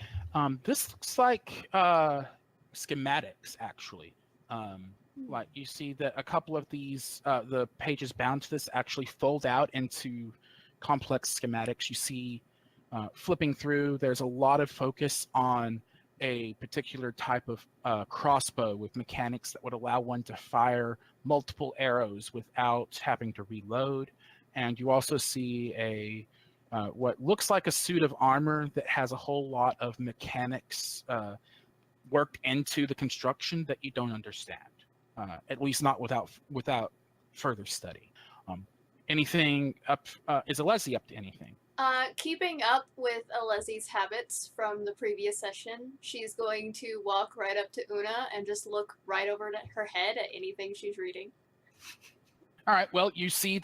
This looks like schematics, actually. Like you see that a couple of these, the pages bound to this actually fold out into complex schematics. You see Flipping through, there's a lot of focus on a particular type of crossbow with mechanics that would allow one to fire multiple arrows without having to reload. And you also see a what looks like a suit of armor that has a whole lot of mechanics worked into the construction that you don't understand, at least not without further study. Anything up? Is Alezi up to anything? Keeping up with Alezi's habits from the previous session, she's going to walk right up to Oona and just look right over her head at anything she's reading. All right. Well, you see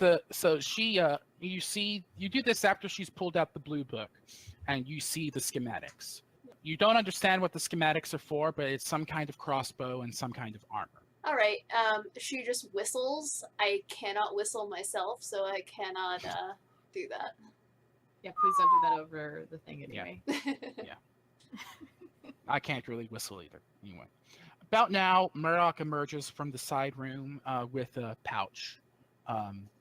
you do this after she's pulled out the blue book, and you see the schematics. You don't understand what the schematics are for, but it's some kind of crossbow and some kind of armor. All right. She just whistles. I cannot whistle myself, so I cannot do that. Yeah, please don't do that over the thing anyway. I can't really whistle either. Anyway, about now, Murdoch emerges from the side room with a pouch.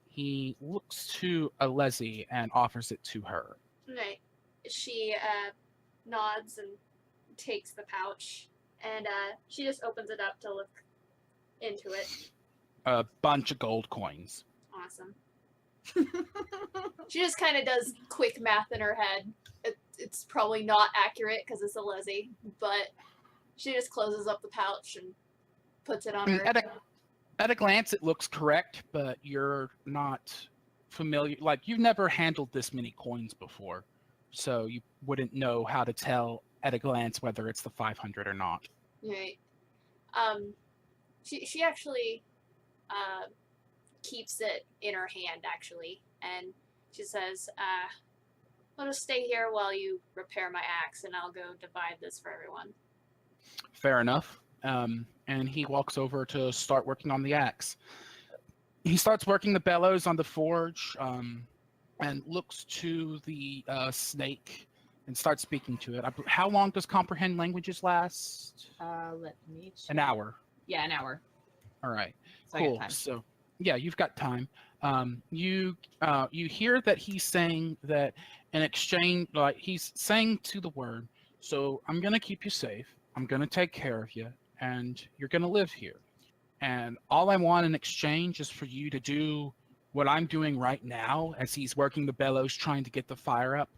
He looks to Alezi and offers it to her. Right. She nods and takes the pouch, and she just opens it up to look into it. A bunch of gold coins. Awesome. She just kind of does quick math in her head. It's probably not accurate because it's Alezi, but she just closes up the pouch and puts it on her. At a glance, it looks correct, but you're not familiar. Like, you've never handled this many coins before, so you wouldn't know how to tell at a glance whether it's the 500 or not. Right. She actually keeps it in her hand, actually, and she says, I'll just stay here while you repair my axe, and I'll go divide this for everyone. Fair enough. And he walks over to start working on the axe. He starts working the bellows on the forge, and looks to the snake and starts speaking to it. How long does comprehend languages last? Let me check. An hour. Yeah, an hour. All right. So Cool. I got time. So yeah, you've got time. You hear that he's saying that in exchange, like he's saying to the word, so I'm gonna keep you safe. I'm gonna take care of you, and you're gonna live here. And all I want in exchange is for you to do what I'm doing right now, as he's working the bellows, trying to get the fire up.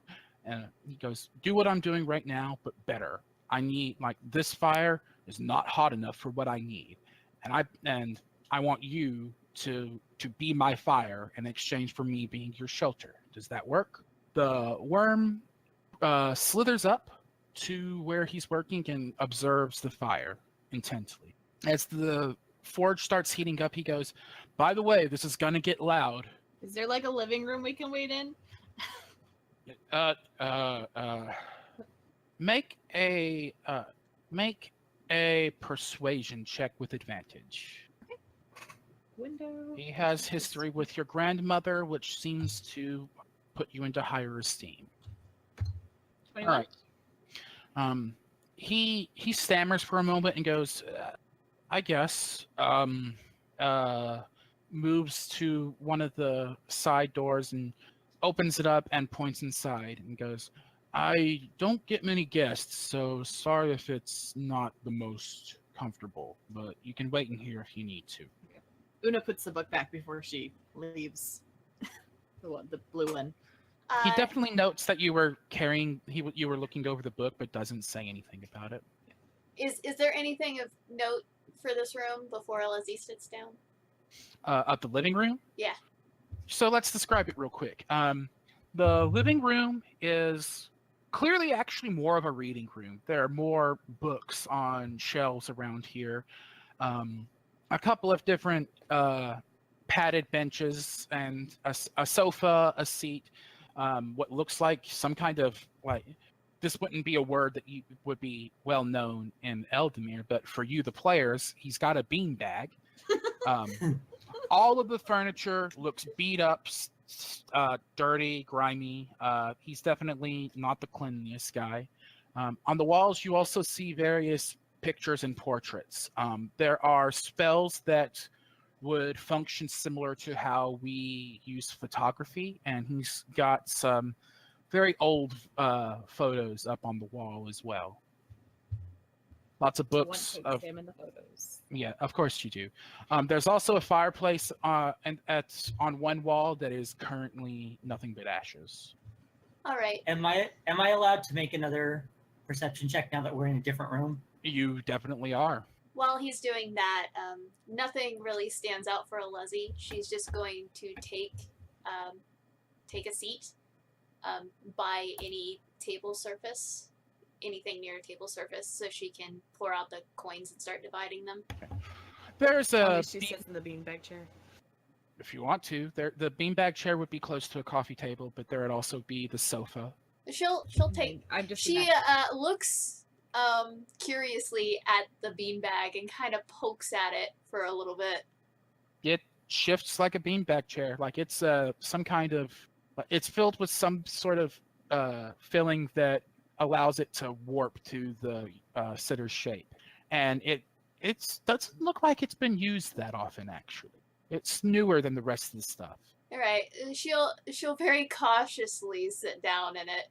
And he goes, do what I'm doing right now, but better. I need, like, this fire is not hot enough for what I need. And I want you to be my fire in exchange for me being your shelter. Does that work? The worm slithers up to where he's working and observes the fire intently. As the forge starts heating up, he goes, by the way, this is gonna get loud. Is there like a living room we can wait in? Make a persuasion check with advantage. Window. He has history with your grandmother, which seems to put you into higher esteem. 21. All right. He stammers for a moment and goes, I guess. Moves to one of the side doors and opens it up and points inside and goes, I don't get many guests, so sorry if it's not the most comfortable, but you can wait in here if you need to. Oona puts the book back before she leaves. The blue one. He definitely notes that you were carrying, you were looking over the book, but doesn't say anything about it. Is there anything of note for this room before Alezi sits down? Of the living room? Yeah. So let's describe it real quick. The living room is clearly actually more of a reading room. There are more books on shelves around here. A couple of different padded benches and a sofa, a seat, what looks like some kind of, like, this wouldn't be a word that you would be well known in Eldemir, but for you, the players, he's got a beanbag. All of the furniture looks beat up, dirty, grimy. He's definitely not the cleanliest guy. On the walls, you also see various pictures and portraits. There are spells that would function similar to how we use photography, and he's got some very old photos up on the wall as well. Lots of Want books to of examine the photos. yeah, of course you do. There's also a fireplace and that's on one wall that is currently nothing but ashes. All right. Am I allowed to make another perception check now that we're in a different room? You definitely are. While he's doing that, nothing really stands out for Alezi. She's just going to take a seat by any table surface, anything near a table surface, so she can pour out the coins and start dividing them. There's Tell a me she sits in the beanbag chair. if you want to. The beanbag chair would be close to a coffee table, but there would also be the sofa. She'll take. I'm just She looks curiously at the beanbag and kind of pokes at it for a little bit. It shifts like a beanbag chair, like it's some kind of. It's filled with some sort of filling that allows it to warp to the sitter's shape, and it doesn't look like it's been used that often. Actually, it's newer than the rest of the stuff. All right, she'll very cautiously sit down in it.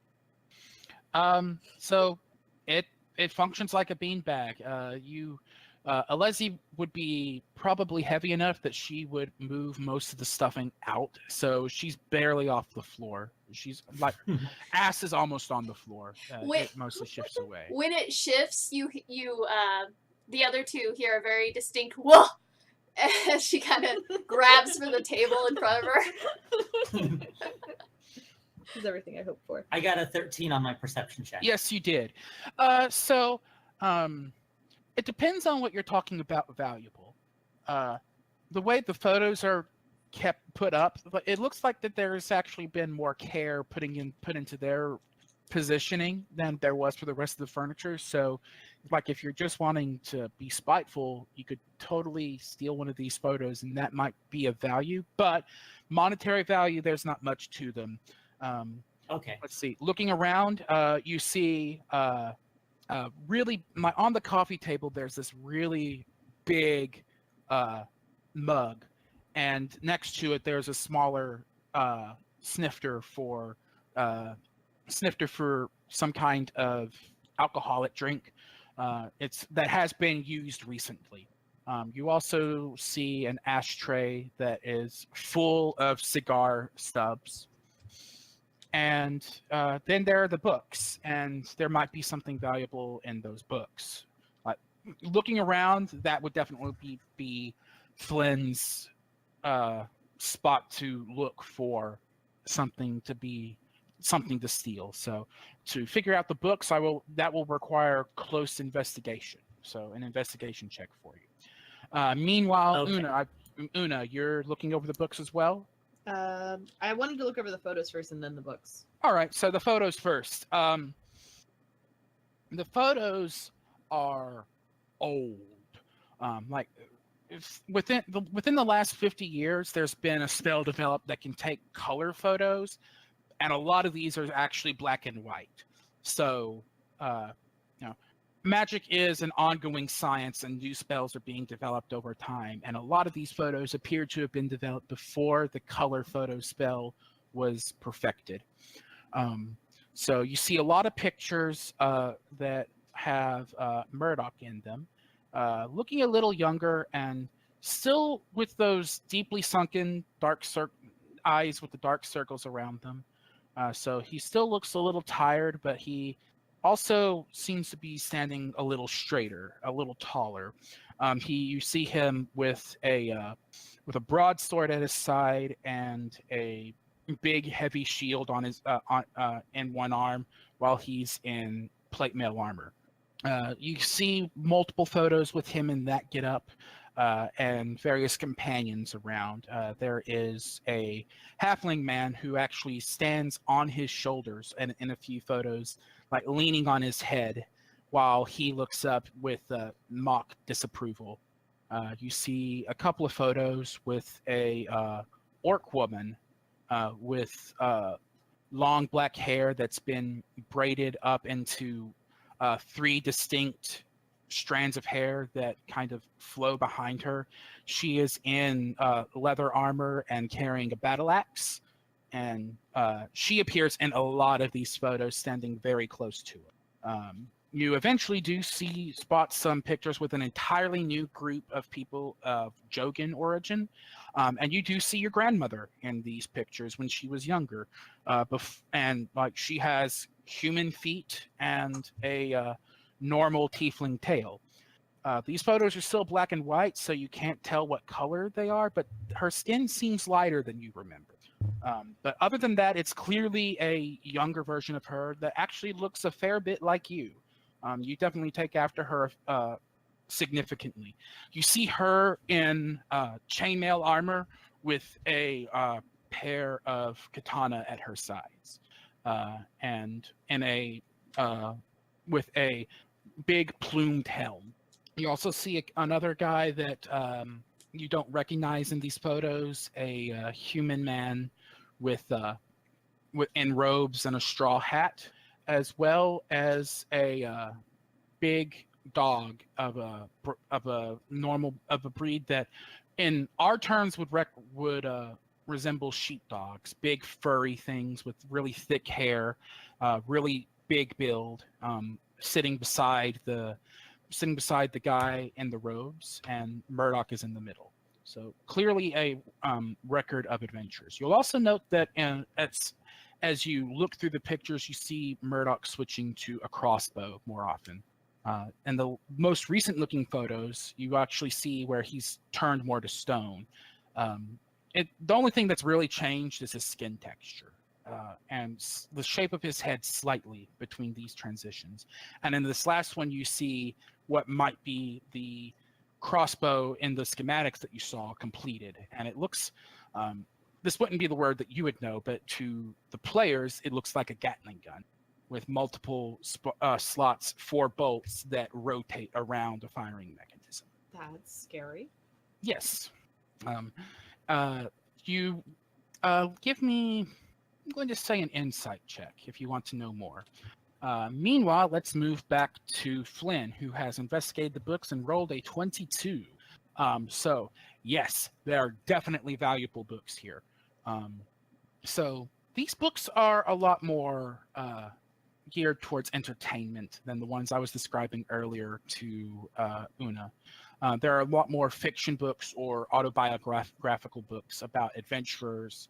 So it functions like a beanbag. Alezi would be probably heavy enough that she would move most of the stuffing out, so she's barely off the floor. She's like ass is almost on the floor. It mostly shifts away. When it shifts, you the other two hear a very distinct whoa as she kind of grabs for the table in front of her. This is everything I hoped for. I got a 13 on my perception check. Yes, you did. It depends on what you're talking about valuable. The way the photos are put up, it looks like that there's actually been more care put into their positioning than there was for the rest of the furniture. So, like if you're just wanting to be spiteful, you could totally steal one of these photos and that might be of value. But monetary value, there's not much to them. Okay. Let's see. Looking around, you see really on the coffee table. There's this really big mug, and next to it there's a smaller snifter for some kind of alcoholic drink. That has been used recently. You also see an ashtray that is full of cigar stubs. And then there are the books, and there might be something valuable in those books. Looking around, that would definitely be Flynn's spot to look for something to steal. So to figure out the books, that will require close investigation. So an investigation check for you. Meanwhile, Okay. Oona, you're looking over the books as well? I wanted to look over the photos first and then the books. All right, so the photos first. The photos are old. Within the last 50 years, there's been a spell developed that can take color photos, and a lot of these are actually black and white. So, magic is an ongoing science, and new spells are being developed over time. And a lot of these photos appear to have been developed before the color photo spell was perfected. So you see a lot of pictures that have Murdoch in them, looking a little younger and still with those deeply sunken eyes with the dark circles around them. So he still looks a little tired, but he also seems to be standing a little straighter, a little taller. You see him with a broadsword at his side and a big heavy shield on his in one arm, while he's in plate mail armor. You see multiple photos with him in that getup, and various companions around. There is a halfling man who actually stands on his shoulders, and in a few photos, like leaning on his head, while he looks up with mock disapproval. You see a couple of photos with a orc woman with long black hair that's been braided up into 3 distinct strands of hair that kind of flow behind her. She is in leather armor and carrying a battle axe, and she appears in a lot of these photos standing very close to it. You eventually do spot some pictures with an entirely new group of people of Jogan origin, and you do see your grandmother in these pictures when she was younger, and like she has human feet and a normal tiefling tail. These photos are still black and white, so you can't tell what color they are, but her skin seems lighter than you remember. But other than that, it's clearly a younger version of her that actually looks a fair bit like you. You definitely take after her significantly. You see her in chainmail armor with a pair of katana at her sides, and in with a big plumed helm. You also see another guy that you don't recognize in these photos, a human man with in robes and a straw hat, as well as a big dog of a breed that, in our terms, would resemble sheepdogs. Big furry things with really thick hair, really big build, sitting beside the guy in the robes, and Murdoch is in the middle. So clearly a record of adventures. You'll also note that as you look through the pictures, you see Murdoch switching to a crossbow more often. In the most recent looking photos, you actually see where he's turned more to stone. The only thing that's really changed is his skin texture. And the shape of his head slightly between these transitions. And in this last one, you see what might be the crossbow in the schematics that you saw completed. And it looks, this wouldn't be the word that you would know, but to the players, it looks like a Gatling gun with multiple slots for bolts that rotate around a firing mechanism. That's scary. Yes. You give me, I'm going to say, an insight check if you want to know more. Meanwhile, let's move back to Flynn, who has investigated the books and rolled a 22. So, yes, there are definitely valuable books here. So these books are a lot more geared towards entertainment than the ones I was describing earlier to Oona. There are a lot more fiction books or autobiographical books about adventurers.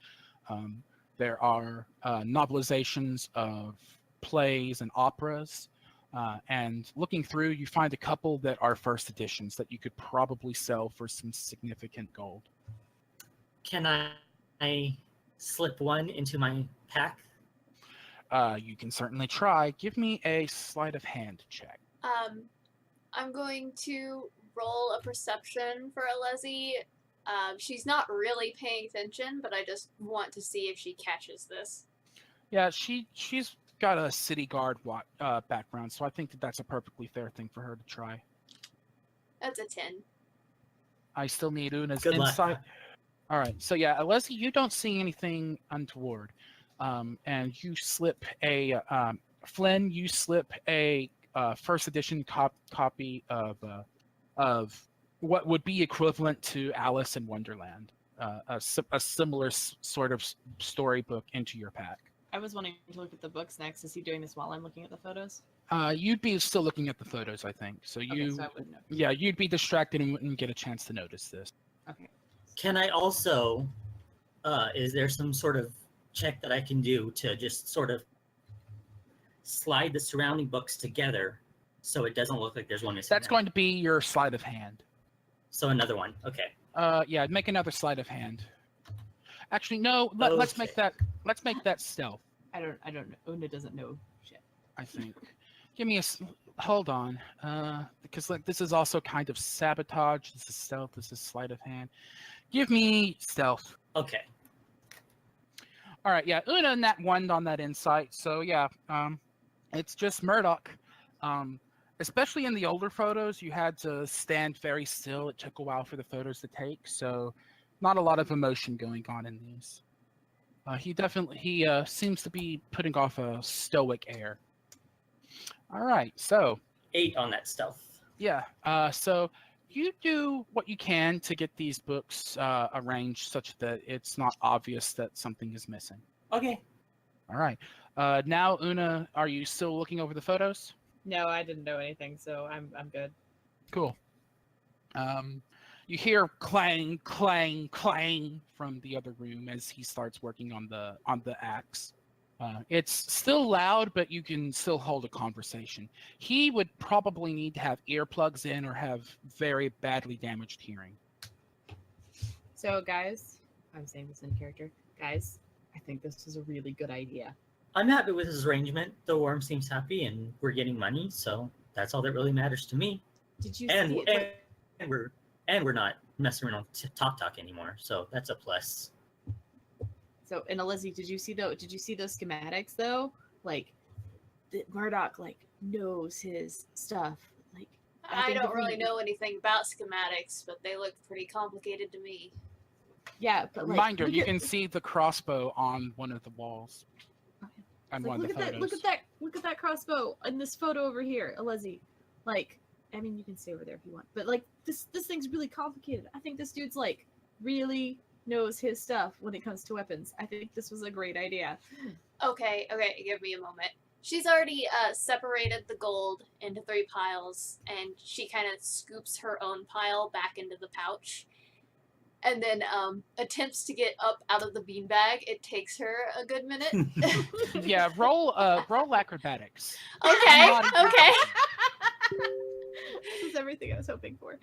There are novelizations of plays and operas. And looking through, you find a couple that are first editions that you could probably sell for some significant gold. Can I slip one into my pack? You can certainly try. Give me a sleight of hand check. I'm going to roll a perception for Alezi. She's not really paying attention, but I just want to see if she catches this. Yeah, she's got a city guard background, so I think that's a perfectly fair thing for her to try. That's a 10. I still need Oona's Good luck. insight. All right, so yeah, Alezi, you don't see anything untoward, and you slip a Flynn. You slip a first edition copy of what would be equivalent to Alice in Wonderland, a similar sort of storybook, into your pack. I was wanting to look at the books next. Is he doing this while I'm looking at the photos? You'd be still looking at the photos, I think. So Okay, you, so I wouldn't know. yeah, you'd be distracted and wouldn't get a chance to notice this. Okay. Can I also, is there some sort of check that I can do to just sort of slide the surrounding books together so it doesn't look like there's one missing? That's going to be your sleight of hand. So another one. Okay. Yeah, make another sleight of hand. Actually, no. Let's make that stealth. I don't know. Oona doesn't know shit. I think. Give me hold on, because this is also kind of sabotage. This is stealth. This is sleight of hand. Give me stealth. Okay. All right. Yeah, Oona and that one on that insight. So yeah, it's just Murdoch. Especially in the older photos, you had to stand very still. It took a while for the photos to take, so not a lot of emotion going on in these. He seems to be putting off a stoic air. All right, so 8 on that stealth. yeah, so you do what you can to get these books arranged such that it's not obvious that something is missing. Okay. All right. Now, Una, are you still looking over the photos? No, I didn't know anything, so I'm good. Cool. You hear clang, clang, clang from the other room as he starts working on the axe. It's still loud, but you can still hold a conversation. He would probably need to have earplugs in or have very badly damaged hearing. So, guys, I'm saying this in character. Guys, I think this is a really good idea. I'm happy with his arrangement. The worm seems happy, and we're getting money, so that's all that really matters to me. Did you And see it? we're not messing around with Talk anymore, so that's a plus. So, and Alezi, did you see those schematics though? Like, Murdoch knows his stuff. Like, I think don't if really we- know anything about schematics, but they look pretty complicated to me. Yeah, but Reminder: you look can see the crossbow on one of the walls. Okay. And Like, one look of the at that! photos. Look at that crossbow in this photo over here, Alezi. Like, I mean, you can stay over there if you want, but like this thing's really complicated. I think this dude's really knows his stuff when it comes to weapons. I think this was a great idea. Okay, give me a moment. She's already separated the gold into 3 piles, and she kind of scoops her own pile back into the pouch, and then attempts to get up out of the beanbag. It takes her a good minute. Yeah, roll acrobatics. Okay, Not even okay. This is everything I was hoping for.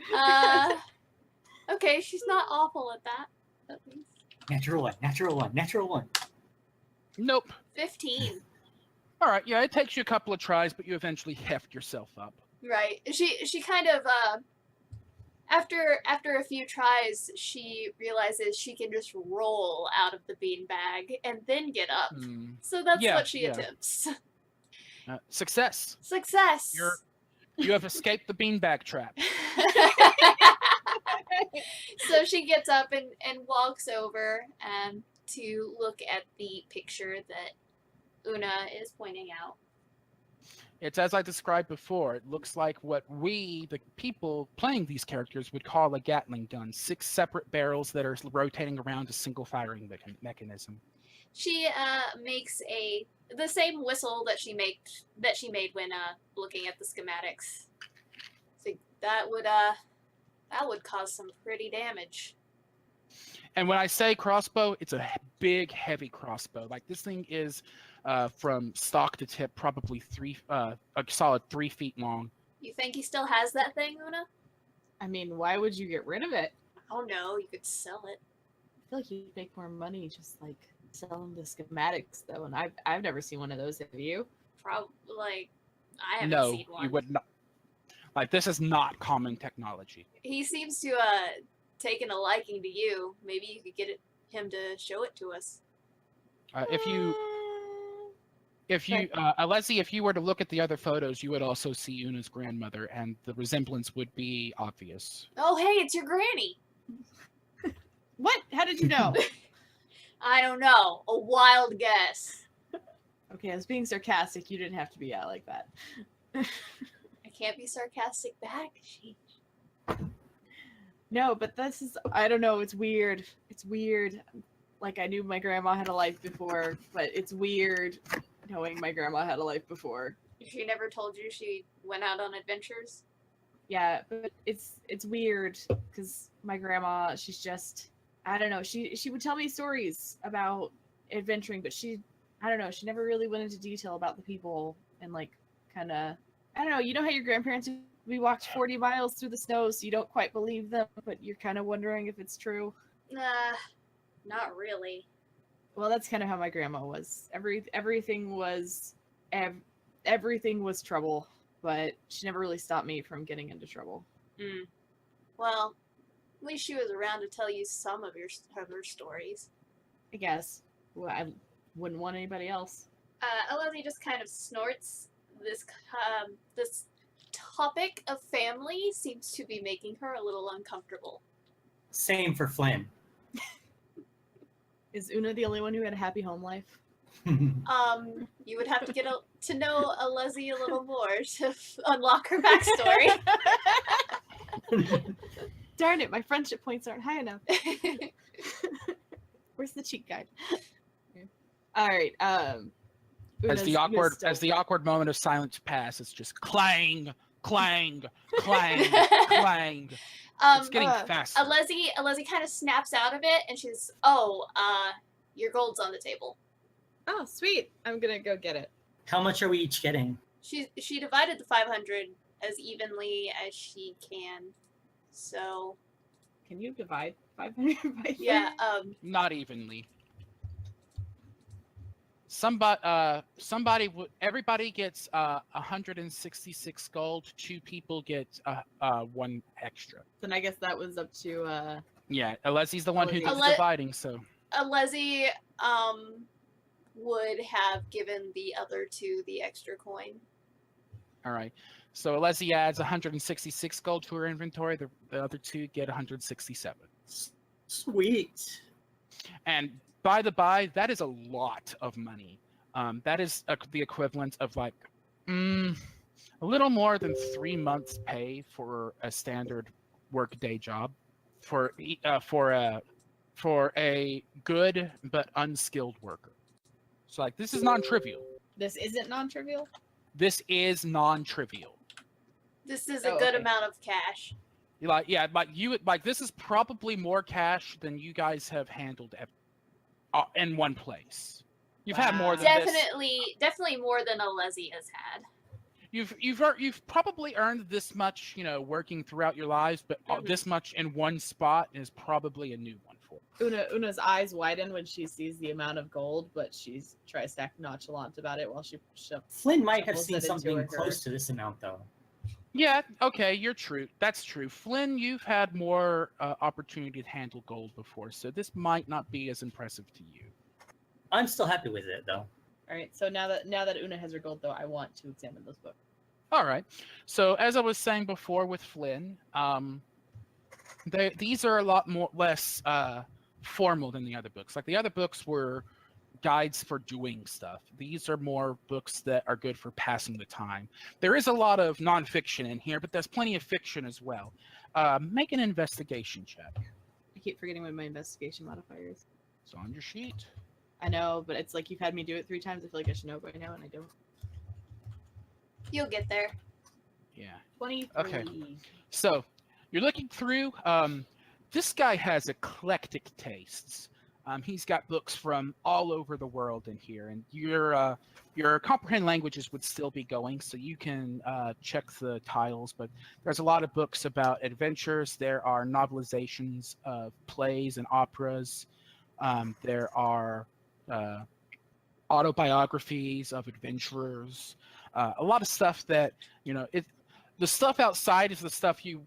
Okay, she's not awful at that. At least. Natural one. Nope. 15. All right, yeah, it takes you a couple of tries, but you eventually heft yourself up. Right. She kind of after a few tries, she realizes she can just roll out of the beanbag and then get up. So that's Yeah, what she yeah. attempts. Success. Success. You have escaped the beanbag trap. So she gets up and walks over to look at the picture that Oona is pointing out. It's as I described before. It looks like what we, the people playing these characters, would call a Gatling gun. 6 separate barrels that are rotating around a single firing mechanism. She makes the same whistle that she made when looking at the schematics. So that would cause some pretty damage. And when I say crossbow, it's a big, heavy crossbow. Like this thing is, from stock to tip, probably a solid 3 feet long. You think he still has that thing, Oona? I mean, why would you get rid of it? Oh no, you could sell it. I feel like you'd make more money just selling the schematics though, and I've never seen one of those. Have you? Probably, I haven't No, seen one. you would not. Like this is not common technology. He seems to taken a liking to you. Maybe you could get him to show it to us. If you, Alezi, if you were to look at the other photos, you would also see Una's grandmother, and the resemblance would be obvious. Oh, hey, it's your granny. What? How did you know? I don't know. A wild guess. Okay, I was being sarcastic. You didn't have to be out like that. I can't be sarcastic back. No, but this is, I don't know, it's weird. It's weird. Like, I knew my grandma had a life before, but it's weird knowing my grandma had a life before. She never told you she went out on adventures? Yeah, but it's weird because my grandma, she's just, I don't know, she would tell me stories about adventuring, but I don't know, she never really went into detail about the people and kind of, I don't know, you know how your grandparents, we walked 40 miles through the snow, so you don't quite believe them, but you're kind of wondering if it's true. Not really. Well, that's kind of how my grandma was. Everything was trouble, but she never really stopped me from getting into trouble. Well, at least she was around to tell you some of her stories. I guess. Well, I wouldn't want anybody else. Alezi just kind of snorts. This topic of family seems to be making her a little uncomfortable. Same for Flynn. Is Oona the only one who had a happy home life? You would have to get to know Alezi a little more to unlock her backstory. Darn it, my friendship points aren't high enough. Where's the cheat guide? All right. As the Una's awkward moment of silence passes, it's just clang, clang, clang, clang. It's getting faster. Alezi kind of snaps out of it, and she's, your gold's on the table. Oh, sweet! I'm gonna go get it. How much are we each getting? She divided the 500 as evenly as she can. So Can you divide 500 by 3? yeah, Not evenly. Everybody gets 166 gold. 2 people get 1 extra. Then I guess that was up to Yeah, Alezi's the one who Alezi. does dividing, so Alezi would have given the other 2 the extra coin. all right. So Alezi adds 166 gold to her inventory. The other 2 get 167. Sweet. And by the by, that is a lot of money. That is the equivalent of like a little more than 3 months' pay for a standard workday job for a good but unskilled worker. So like this is non-trivial. This isn't non-trivial. This is non-trivial. This is a good okay. amount of cash. This is probably more cash than you guys have handled in one place. You've had more than this. Definitely more than Alezi has had. You've probably earned this much, working throughout your lives, but this much in one spot is probably a new one for you. Una's eyes widen when she sees the amount of gold, but she tries to act nonchalant about it while she Flynn might have shovels seen it into something her- close to this amount, though. Yeah, okay, you're true. That's true. Flynn, you've had more opportunity to handle gold before, so this might not be as impressive to you. I'm still happy with it, though. All right. So now that Oona has her gold, though, I want to examine those books. All right. So as I was saying before with Flynn, these are a lot less formal than the other books. Like the other books were guides for doing stuff. These are more books that are good for passing the time. There is a lot of nonfiction in here, but there's plenty of fiction as well. Make an investigation check. I keep forgetting what my investigation modifier is. It's on your sheet. I know, but it's like you've had me do it 3 times. I feel like I should know by now, and I don't. You'll get there. Yeah. 23. Okay. So you're looking through. This guy has eclectic tastes. He's got books from all over the world in here, and your comprehend languages would still be going, so you can check the titles. But there's a lot of books about adventures. There are novelizations of plays and operas. There are autobiographies of adventurers. A lot of stuff that the stuff outside is the stuff you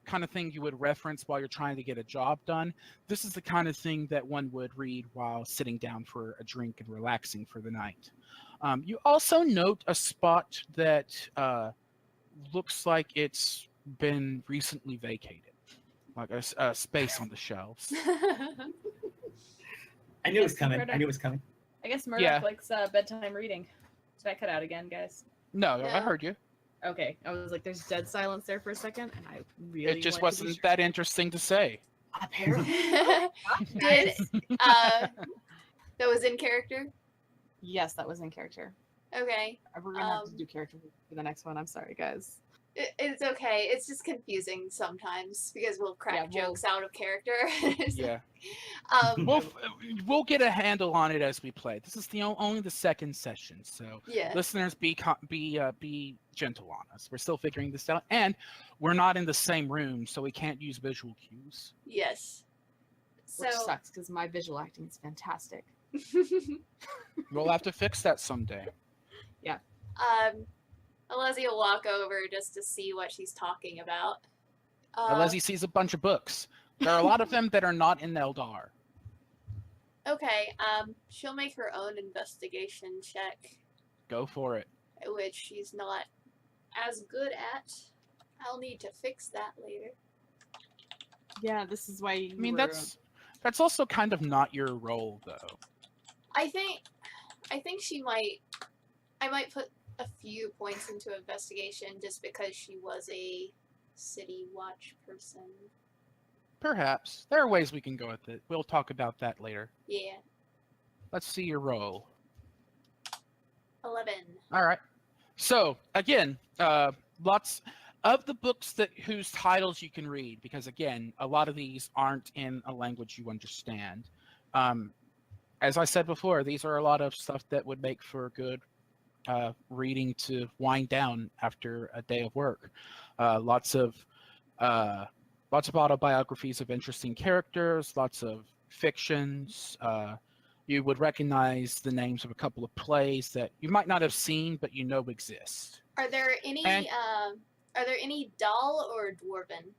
would reference while you're trying to get a job done. This is the kind of thing that one would read while sitting down for a drink and relaxing for the night. You also note a spot that looks like it's been recently vacated, like a space on the shelves. I knew it was coming. I knew it was coming. I guess Murdoch Yeah. likes bedtime reading. Did I cut out again, guys? No, No. I heard you. Okay. I was like, there's dead silence there for a second, and I really It just wanted to be wasn't sure. that interesting to say. Apparently. Did that was in character? Yes, that was in character. Okay. We're gonna have to do character for the next one. I'm sorry, guys. It's okay. It's just confusing sometimes because we'll crack Yeah, jokes out of character. Yeah. Um, We'll get a handle on it as we play. This is only the second session, so yeah. listeners, be gentle on us. We're still figuring this out, and we're not in the same room, so we can't use visual cues. Yes. So Which sucks because my visual acting is fantastic. We'll have to fix that someday. Alezi will walk over just to see what she's talking about. Alezi sees a bunch of books. There are a lot of them that are not in Eldar. Okay. She'll make her own investigation check, Go for it. which she's not as good at. I'll need to fix that later. Yeah, this is why. I mean, that's also kind of not your role, though. I think I might put a few points into investigation just because she was a city watch person. Perhaps. There are ways we can go with it. We'll talk about that later. Yeah. Let's see your roll. 11. All right. So again, lots of the books whose titles you can read, because again, a lot of these aren't in a language you understand. As I said before, these are a lot of stuff that would make for good reading to wind down after a day of work. Lots of autobiographies of interesting characters, lots of fictions. You would recognize the names of a couple of plays that you might not have seen, but you know exist. Are there any Dahl or Dwarven?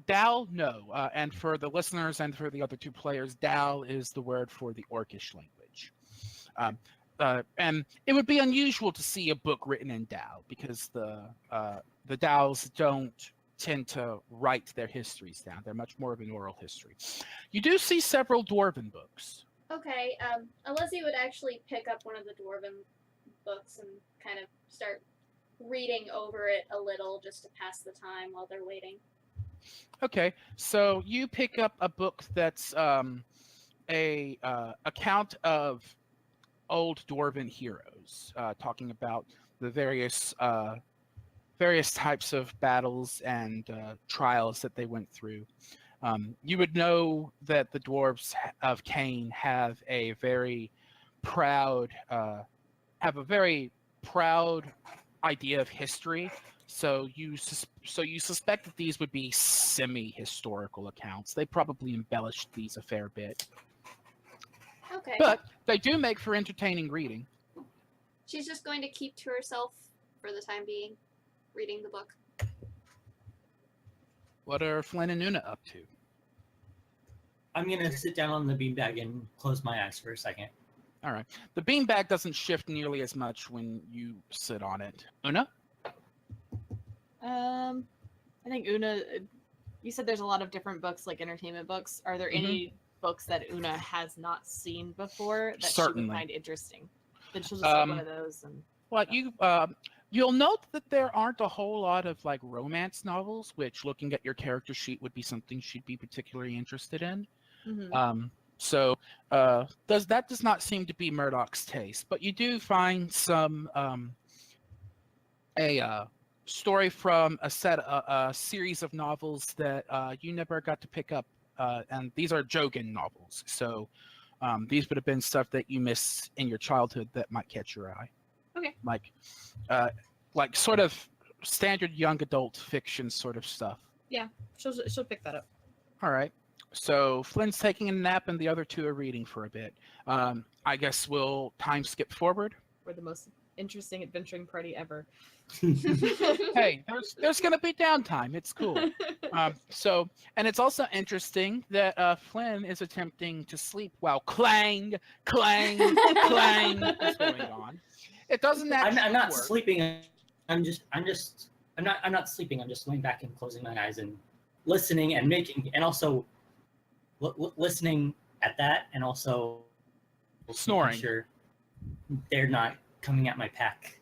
Dal, no. And for the listeners and for the other two players, Dal is the word for the Orcish language. And it would be unusual to see a book written in Dal because the Dals don't tend to write their histories down. They're much more of an oral history. You do see several Dwarven books. Okay, Alezi would actually pick up one of the Dwarven books and kind of start reading over it a little just to pass the time while they're waiting. Okay, so you pick up a book that's a account of old Dwarven heroes, talking about the various types of battles and trials that they went through. You would know that the dwarves of Cain have a very proud idea of history. So you suspect that these would be semi-historical accounts. They probably embellished these a fair bit. Okay. But they do make for entertaining reading. She's just going to keep to herself for the time being, reading the book. What are Flynn and Oona up to? I'm going to sit down on the beanbag and close my eyes for a second. All right. The beanbag doesn't shift nearly as much when you sit on it. Oona? I think Oona, you said there's a lot of different books, like entertainment books. Are there any books that Oona has not seen before that she would find interesting? Then she'll just pick one of those. And well, you'll note that there aren't a whole lot of like romance novels, which looking at your character sheet would be something she'd be particularly interested in. So does not seem to be Murdoch's taste, but you do find some a story from a series of novels that you never got to pick up, and these are Jogan novels. So these would have been stuff that you miss in your childhood that might catch your eye. Okay. Like sort of standard young adult fiction sort of stuff. Yeah, she'll pick that up. All right. So Flynn's taking a nap and the other two are reading for a bit. I guess we'll time skip forward. We're the most interesting adventuring party ever. Hey, there's going to be downtime. It's cool. And it's also interesting that Flynn is attempting to sleep while clang, clang, clang is going on. It doesn't actually I'm not work. sleeping. I'm not sleeping. I'm just going back and closing my eyes and listening and also listening at that, and also Snoring. making sure they're not coming at my pack.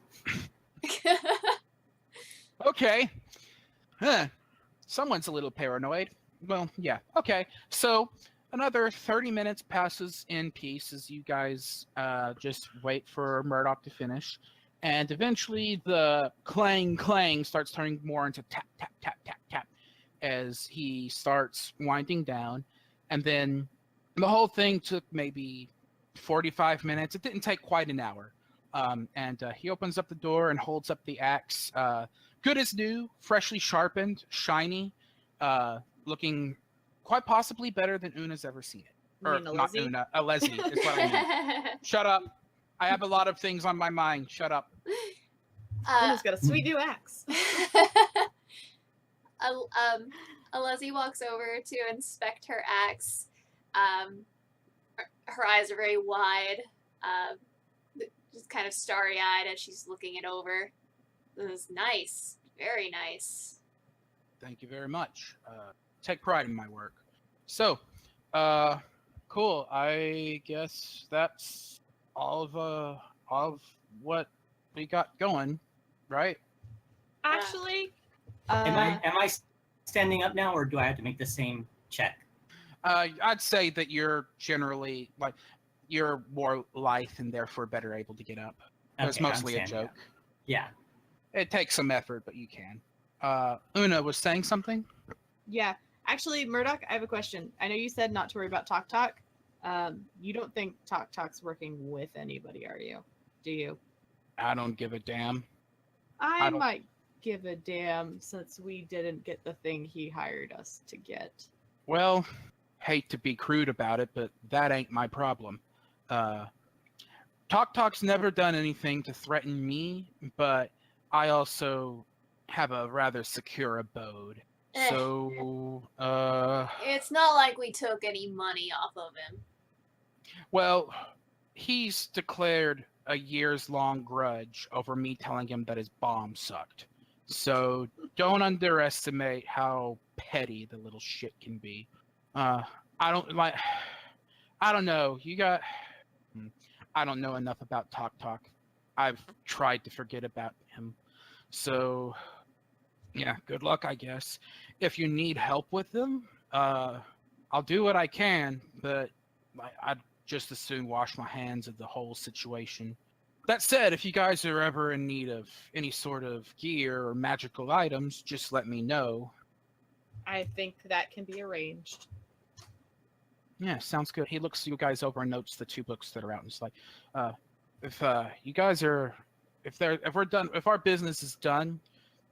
Okay. Huh. Someone's a little paranoid. Well, yeah. Okay. So another 30 minutes passes in peace as you guys just wait for Murdoch to finish. And eventually the clang clang starts turning more into tap, tap, tap, tap, tap as he starts winding down. And then the whole thing took maybe 45 minutes. It didn't take quite an hour. And he opens up the door and holds up the axe. Good as new, freshly sharpened, shiny, looking quite possibly better than Oona's ever seen it. Or not Oona, Alezi is what I mean. Shut up. I have a lot of things on my mind. Shut up. Oona's got a sweet new axe. Alezi walks over to inspect her axe. Her eyes are very wide, just kind of starry-eyed as she's looking it over. This is nice. Very nice. Thank you very much. Take pride in my work. So, cool. I guess that's all of what we got going, right? Actually, Am I standing up now, or do I have to make the same check? I'd say that you're generally you're more lithe and therefore better able to get up. It's Okay, I'm mostly a standing joke. up. Yeah. It takes some effort, but you can. Oona was saying something? Yeah. Actually, Murdoch, I have a question. I know you said not to worry about Talk Talk. You don't think Talk Talk's working with anybody, are you? Do you? I don't give a damn. I don't- might give a damn since we didn't get the thing he hired us to get. Well, hate to be crude about it, but that ain't my problem. Talk Talk's never done anything to threaten me, but I also have a rather secure abode. So, It's not like we took any money off of him. well, he's declared a years-long grudge over me telling him that his bomb sucked. So don't underestimate how petty the little shit can be. I don't know. I don't know enough about Talk Talk. I've tried to forget about him. So yeah, good luck, I guess. If you need help with them, I'll do what I can, but I'd just as soon wash my hands of the whole situation. That said, if you guys are ever in need of any sort of gear or magical items, just let me know. I think that can be arranged. Yeah, sounds good. He looks you guys over and notes the 2 books that are out and it's like, if you guys are if we're done, if our business is done,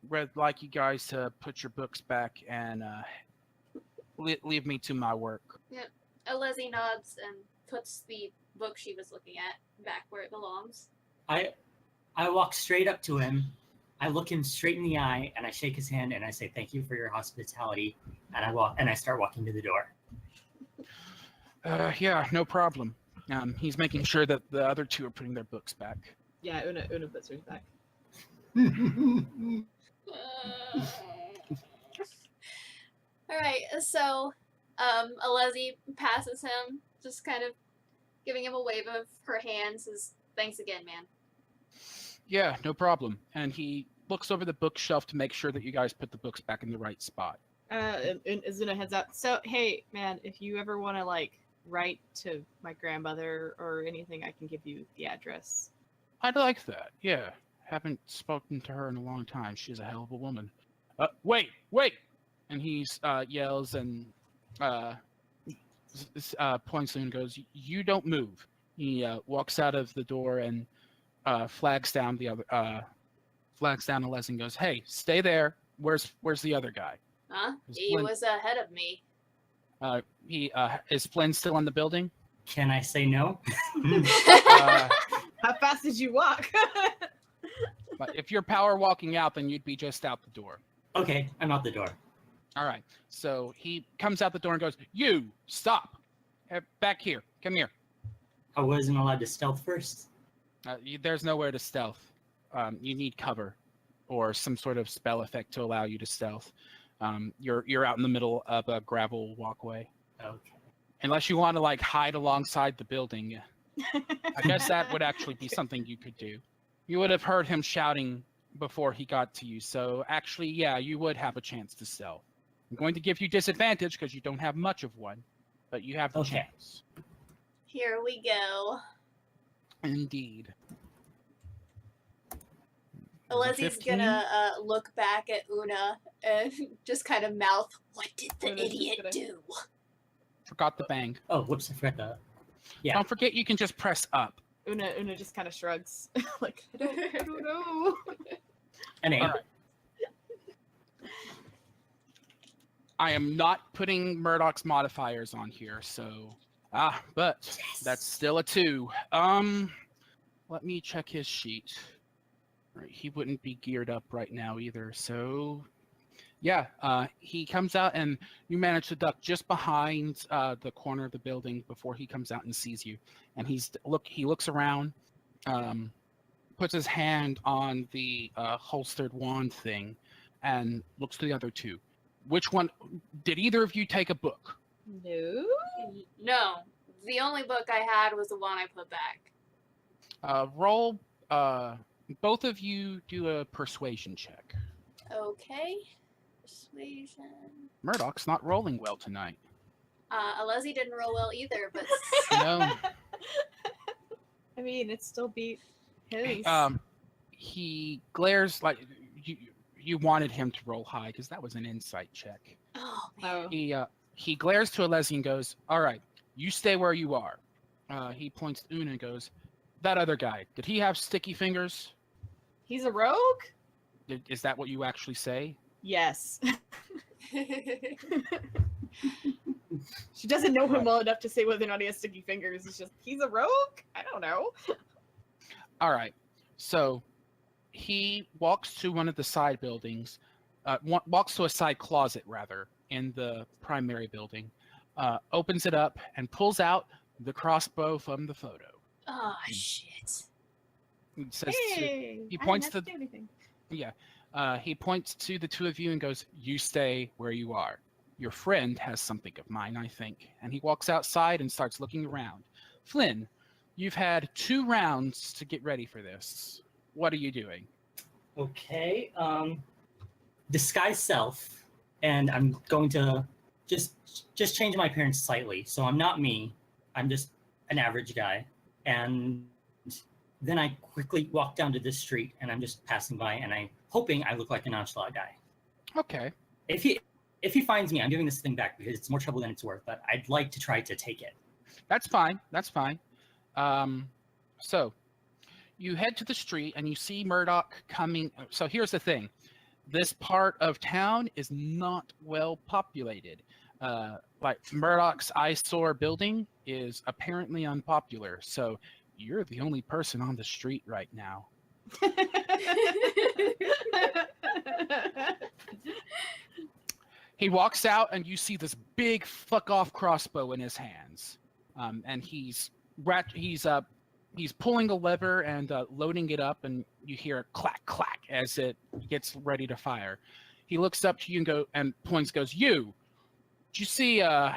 we'd like you guys to put your books back and leave me to my work. Alezi nods and puts the book she was looking at back where it belongs. I walk straight up to him. I look him straight in the eye and I shake his hand and I say thank you for your hospitality. And I start walking to the door. Yeah, no problem. He's making sure that the other 2 are putting their books back. Yeah, Una puts hers back. Alright, so Alezi passes him, just kind of giving him a wave of her hand, says, thanks again, man. Yeah, no problem. And he looks over the bookshelf to make sure that you guys put the books back in the right spot. And Una heads out. So, hey, man, if you ever want to, like, write to my grandmother or anything, I can give you the address. I'd like that, yeah. Haven't spoken to her in a long time. She's a hell of a woman. Wait! And he yells and points and goes, you don't move. He walks out of the door and flags down Alezi and goes, hey, stay there. Where's the other guy? Huh? Is He Flynn- was ahead of me. Is Flynn still in the building? Can I say no? How fast did you walk? But if you're power walking out, then you'd be just out the door. Okay, I'm out the door. All right. So he comes out the door and goes, you, stop. Back here. Come here. I wasn't allowed to stealth first. There's nowhere to stealth. You need cover or some sort of spell effect to allow you to stealth. You're out in the middle of a gravel walkway. Okay. Unless you want to like hide alongside the building. I guess that would actually be something you could do. You would have heard him shouting before he got to you. So actually, yeah, you would have a chance to stealth. I'm going to give you disadvantage because you don't have much of one, but you have the Okay. chance. Here we go. Indeed. Alezi's 15? gonna look back at Oona and just kind of mouth, what did the Una's just idiot gonna- do? Forgot the bang. Oh, whoops, I forgot that. Yeah. Don't forget you can just press up. Una just kind of shrugs. Like, I don't know. An 8. All right. I am not putting Murdoch's modifiers on here, so but that's still a 2. Let me check his sheet. Right, he wouldn't be geared up right now either, so yeah, he comes out and you manage to duck just behind the corner of the building before he comes out and sees you. And he looks around, puts his hand on the holstered wand thing, and looks to the other 2. Which one? Did either of you take a book? No. No, the only book I had was the one I put back. Roll. Both of you do a persuasion check. Okay. Persuasion. Murdoch's not rolling well tonight. Alezi didn't roll well either, but No. I mean, it still beat his. He glares like you wanted him to roll high because that was an insight check. Oh man. Oh. He glares to Alezi and goes, "All right, you stay where you are." He points to Oona and goes, "That other guy, did he have sticky fingers? He's a rogue? Is that what you actually say?" Yes. She doesn't know him Right. well enough to say whether or not he has sticky fingers. It's just, he's a rogue? I don't know. All right. So he walks to one of the side buildings, walks to a side closet, rather, in the primary building, opens it up, and pulls out the crossbow from the photo. Oh shit. He says Hey! he I points didn't have to- do anything. he points to the two of you and goes, "You stay where you are. Your friend has something of mine, I think." And he walks outside and starts looking around. Flynn, you've had 2 rounds to get ready for this. What are you doing? Okay. Disguise self, and I'm going to just change my appearance slightly. So I'm not me. I'm just an average guy. And then I quickly walk down to this street, and I'm just passing by, and I'm hoping I look like a nonchalant guy. Okay. If he finds me, I'm giving this thing back because it's more trouble than it's worth. But I'd like to try to take it. That's fine. That's fine. So you head to the street and you see Murdoch coming. So here's the thing. This part of town is not well populated. Like Murdoch's eyesore building is apparently unpopular. So you're the only person on the street right now. He walks out and you see this big fuck off crossbow in his hands. And he's pulling a lever and loading it up, and you hear a clack clack as it gets ready to fire. He looks up to you and goes, "You! Did you see a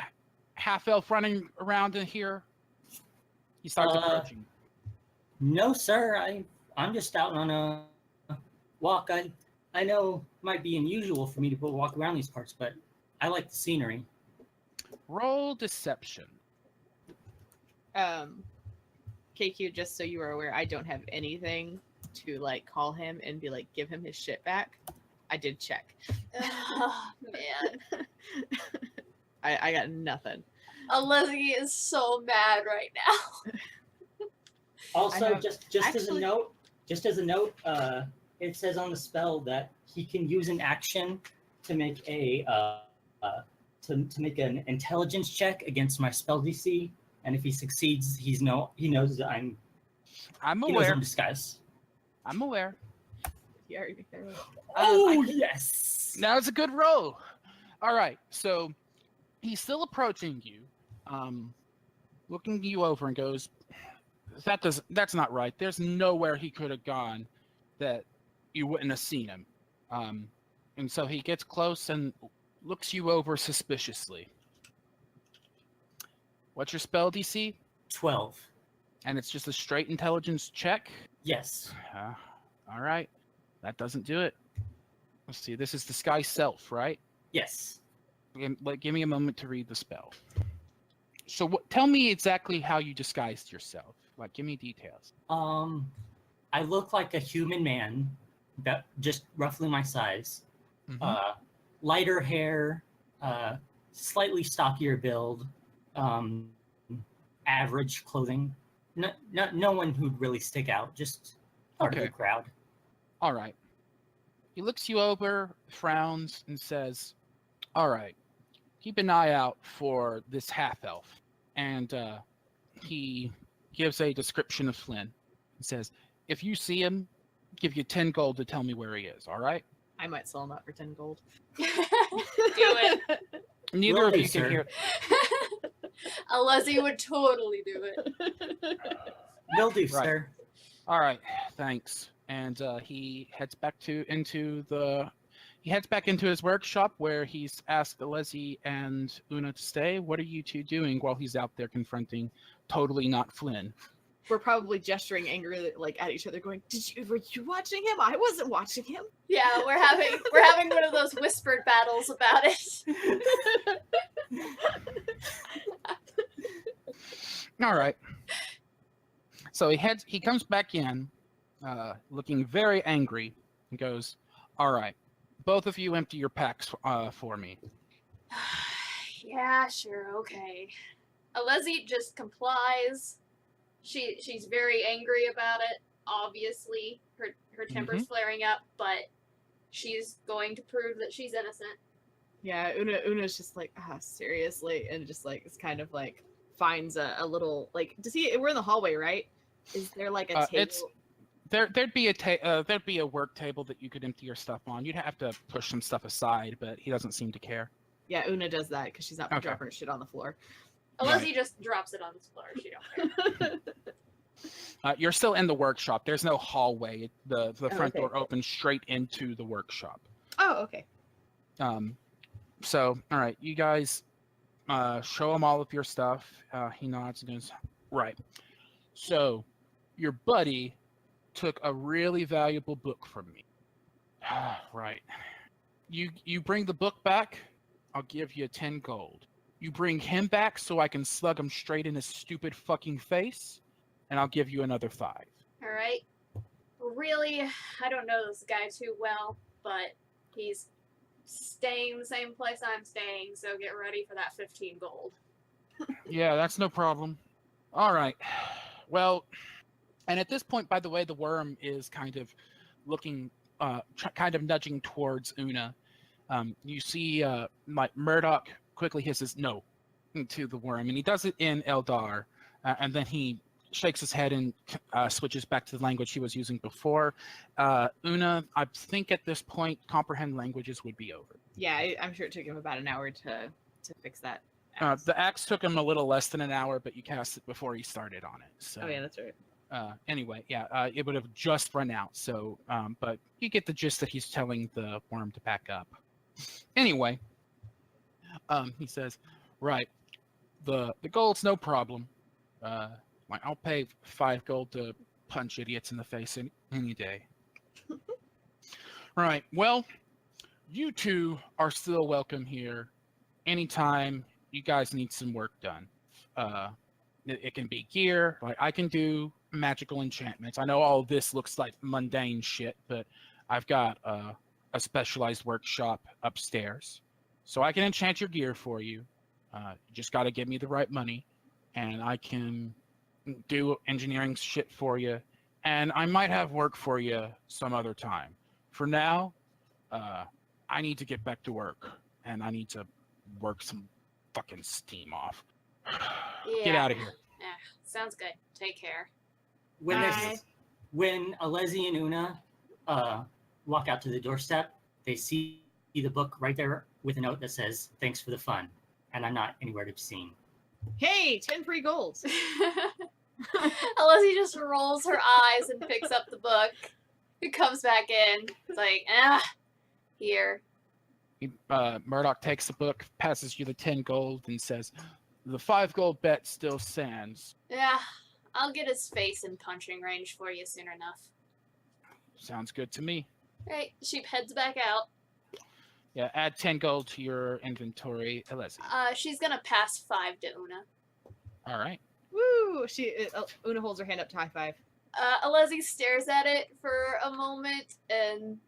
half elf running around in here?" He starts approaching. No, sir. I'm just out on a walk. I know it might be unusual for me to go walk around these parts, but I like the scenery. Roll deception. KQ, just so you are aware, I don't have anything to like call him and be like, give him his shit back. I did check. Oh man. I got nothing. Alezi is so mad right now. Also, have- just actually- as a note, it says on the spell that he can use an action to make a to make an intelligence check against my spell DC, and if he succeeds, he knows that I'm he knows aware. I'm disguised. I'm aware. You already there. Oh yes! Now it's a good roll. All right, so he's still approaching you, looking you over and goes, "That's not right. There's nowhere he could have gone that you wouldn't have seen him." And so he gets close and looks you over suspiciously. What's your spell DC? 12. And it's just a straight intelligence check? Yes. All right. That doesn't do it. Let's see. This is disguise self, right? Yes. Give me a moment to read the spell. So tell me exactly how you disguised yourself. Like, give me details. I look like a human man, that just roughly my size. Mhm. Lighter hair, slightly stockier build, average clothing. No one who'd really stick out. Just part of Okay. the crowd. All right. He looks you over, frowns, and says, "All right, keep an eye out for this half-elf." And he gives a description of Flynn. He says, "If you see him, give you 10 gold to tell me where he is, all right?" I might sell him out for 10 gold. Do it. Neither Will of do, you can sir. hear. Alezi would totally do it. Will do, Right. sir. All right, thanks. And he heads back into his workshop where he's asked Alezi and Oona to stay. What are you two doing while he's out there confronting totally not Flynn? We're probably gesturing angrily like at each other, going, were you watching him? I wasn't watching him. Yeah, we're having one of those whispered battles about it. All right. So he comes back in, looking very angry, and goes, "All right, both of you empty your packs for me." Yeah, sure, okay. Alezi just complies. She's very angry about it. Obviously, her temper's flaring up, but she's going to prove that she's innocent. Yeah, Una's just like, seriously, and just like it's kind of like finds a little like. Does he? We're in the hallway, right? Is there like a table? There'd be a work table that you could empty your stuff on. You'd have to push some stuff aside, but he doesn't seem to care. Yeah, Oona does that because she's not dropping her shit on the floor. Alezi just drops it on the floor. She don't care. You're still in the workshop. There's no hallway. The front door opens straight into the workshop. Oh, okay. So, all right, you guys show him all of your stuff. He nods and goes, "Right. So, your buddy took a really valuable book from me. Right. You bring the book back, I'll give you 10 gold. You bring him back so I can slug him straight in his stupid fucking face, and I'll give you another 5. All right. Really, I don't know this guy too well, but he's staying the same place I'm staying, so get ready for that 15 gold. Yeah, that's no problem. All right. Well, and at this point, by the way, the worm is kind of looking, kind of nudging towards Oona. You see, like Murdoch quickly hisses no to the worm, and he does it in Eldar, and then he shakes his head and switches back to the language he was using before. Oona, I think at this point, comprehend languages would be over. Yeah, I'm sure it took him about an hour to fix that. The axe took him a little less than an hour, but you cast it before he started on it. So. Oh yeah, that's right. Anyway, yeah, it would have just run out. So, but you get the gist that he's telling the worm to back up. Anyway, he says, "Right, the gold's no problem. I'll pay 5 gold to punch idiots in the face any day." Right. Well, you two are still welcome here anytime you guys need some work done. It can be gear. Like I can do magical enchantments. I know all this looks like mundane shit, but I've got a specialized workshop upstairs, so I can enchant your gear for you. You just got to give me the right money, and I can do engineering shit for you, and I might have work for you some other time. For now, I need to get back to work, and I need to work some fucking steam off. Yeah. Get out of here. Yeah, sounds good. Take care. When Alezi and Oona walk out to the doorstep, they see the book right there with a note that says, "Thanks for the fun," and I'm not anywhere to be seen. Hey, 10 free golds. Alezi just rolls her eyes and picks up the book. He comes back in. It's like, here. Murdoch takes the book, passes you the 10 gold, and says, "The 5 gold bet still stands." Yeah, I'll get his face in punching range for you soon enough. Sounds good to me. Right, she heads back out. Yeah, add 10 gold to your inventory, Alezi. She's gonna pass 5 to Oona. All right. Woo! Oona holds her hand up to high five. Alezi stares at it for a moment and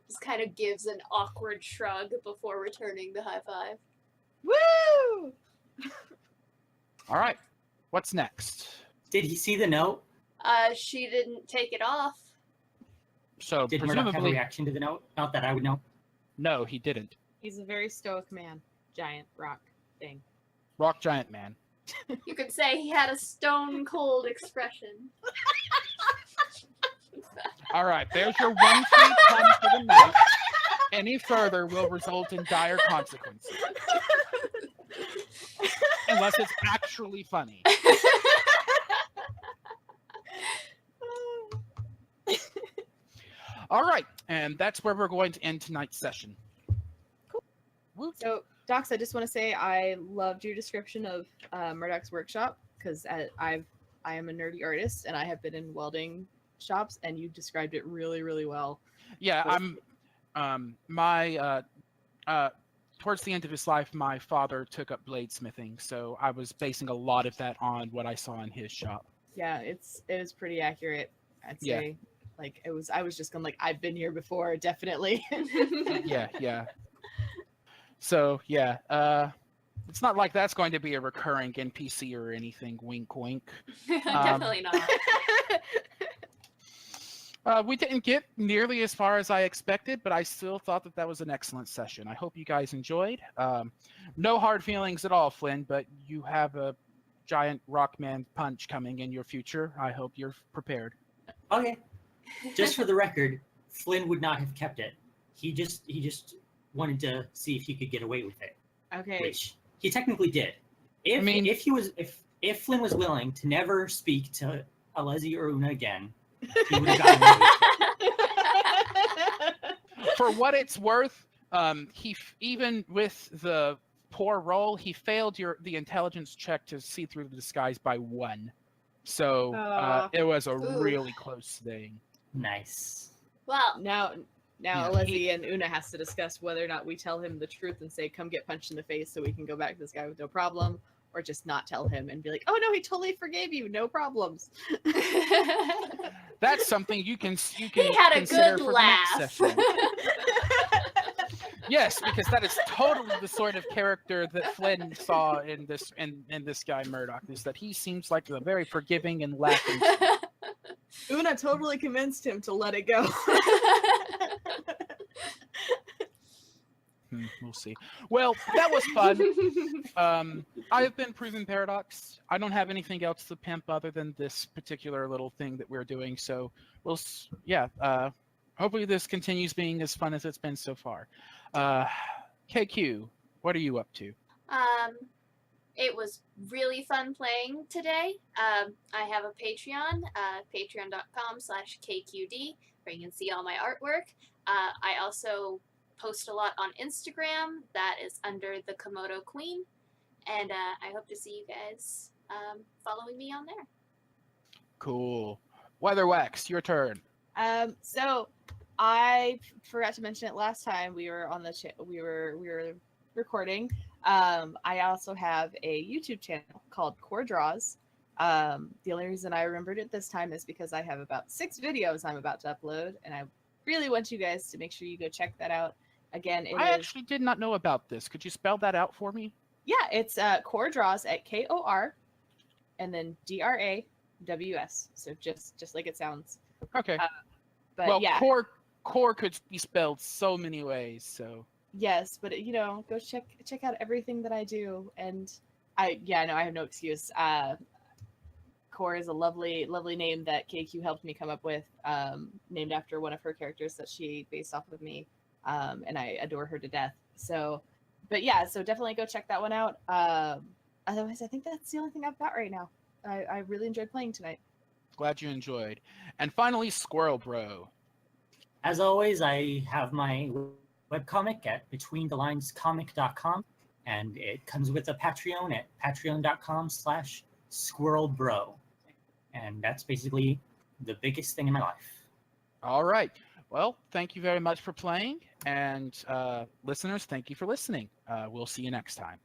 just kind of gives an awkward shrug before returning the high five. Woo! All right. What's next? Did he see the note? She didn't take it off. So Did Murdoch have a presumably, reaction to the note? Not that I would know. no, he didn't. He's a very stoic man. Giant rock thing. Rock giant man. You could say he had a stone cold expression. All right, there's your 1 free pun for the night. Any further will result in dire consequences. Unless it's actually funny. All right, and that's where we're going to end tonight's session. Cool. Woo. So, Docs, I just want to say I loved your description of Murdoch's workshop because I am a nerdy artist and I have been in welding shops and you described it really, really well. Yeah, towards the end of his life, my father took up bladesmithing, so I was basing a lot of that on what I saw in his shop. Yeah, it was pretty accurate. I'd Yeah. say, like I was just going like I've been here before, definitely. Yeah. So yeah, it's not like that's going to be a recurring NPC or anything. Wink, wink. Definitely not. We didn't get nearly as far as I expected, but I still thought that was an excellent session. I hope you guys enjoyed. No hard feelings at all, Flynn, but you have a giant Rockman punch coming in your future. I hope you're prepared. Okay. Just for the record, Flynn would not have kept it. He just wanted to see if he could get away with it, Okay. which he technically did. If I mean- if Flynn was willing to never speak to Alezi or Oona again, he would have gotten away with it. For what it's worth, even with the poor roll, he failed the intelligence check to see through the disguise by 1. So it was a Ooh. really close thing. Nice. Well, Now Yeah, Alezi and Oona has to discuss whether or not we tell him the truth and say, "Come get punched in the face," so we can go back to this guy with no problem, or just not tell him and be like, "Oh no, he totally forgave you, no problems." That's something you can he had a consider good for laugh. the next session. Yes, because that is totally the sort of character that Flynn saw in this guy Murdoch. Is that he seems like a very forgiving and laughing. Oona totally convinced him to let it go. We'll see. Well, that was fun. I have been Proven Paradox. I don't have anything else to pimp other than this particular little thing that we're doing. So hopefully this continues being as fun as it's been so far. KQ, what are you up to? It was really fun playing today. I have a Patreon, patreon.com/KQD, where you can see all my artwork. I also post a lot on Instagram. That is under the Komodo Queen. And I hope to see you guys following me on there. Cool. Weatherwax, your turn. So I forgot to mention it last time we were on the we were recording. I also have a YouTube channel called Core Draws. The only reason I remembered it this time is because I have about 6 videos I'm about to upload, and I really want you guys to make sure you go check that out. Again, I actually did not know about this. Could you spell that out for me? Yeah, it's Core Draws at KOR, and then DRAWS. So just like it sounds. Okay. But well, yeah, core could be spelled so many ways. So yes, but go check out everything that I do, and I have no excuse. Core is a lovely name that KQ helped me come up with, named after one of her characters that she based off of me, and I adore her to death. So, but yeah, so definitely go check that one out. Otherwise, I think that's the only thing I've got right now. I really enjoyed playing tonight. glad you enjoyed. And finally, Squirrel Bro. As always, I have my webcomic at betweenthelines.comic.com, and it comes with a Patreon at patreon.com/squirrelbro. And that's basically the biggest thing in my life. All right. Well, thank you very much for playing. And listeners, thank you for listening. We'll see you next time.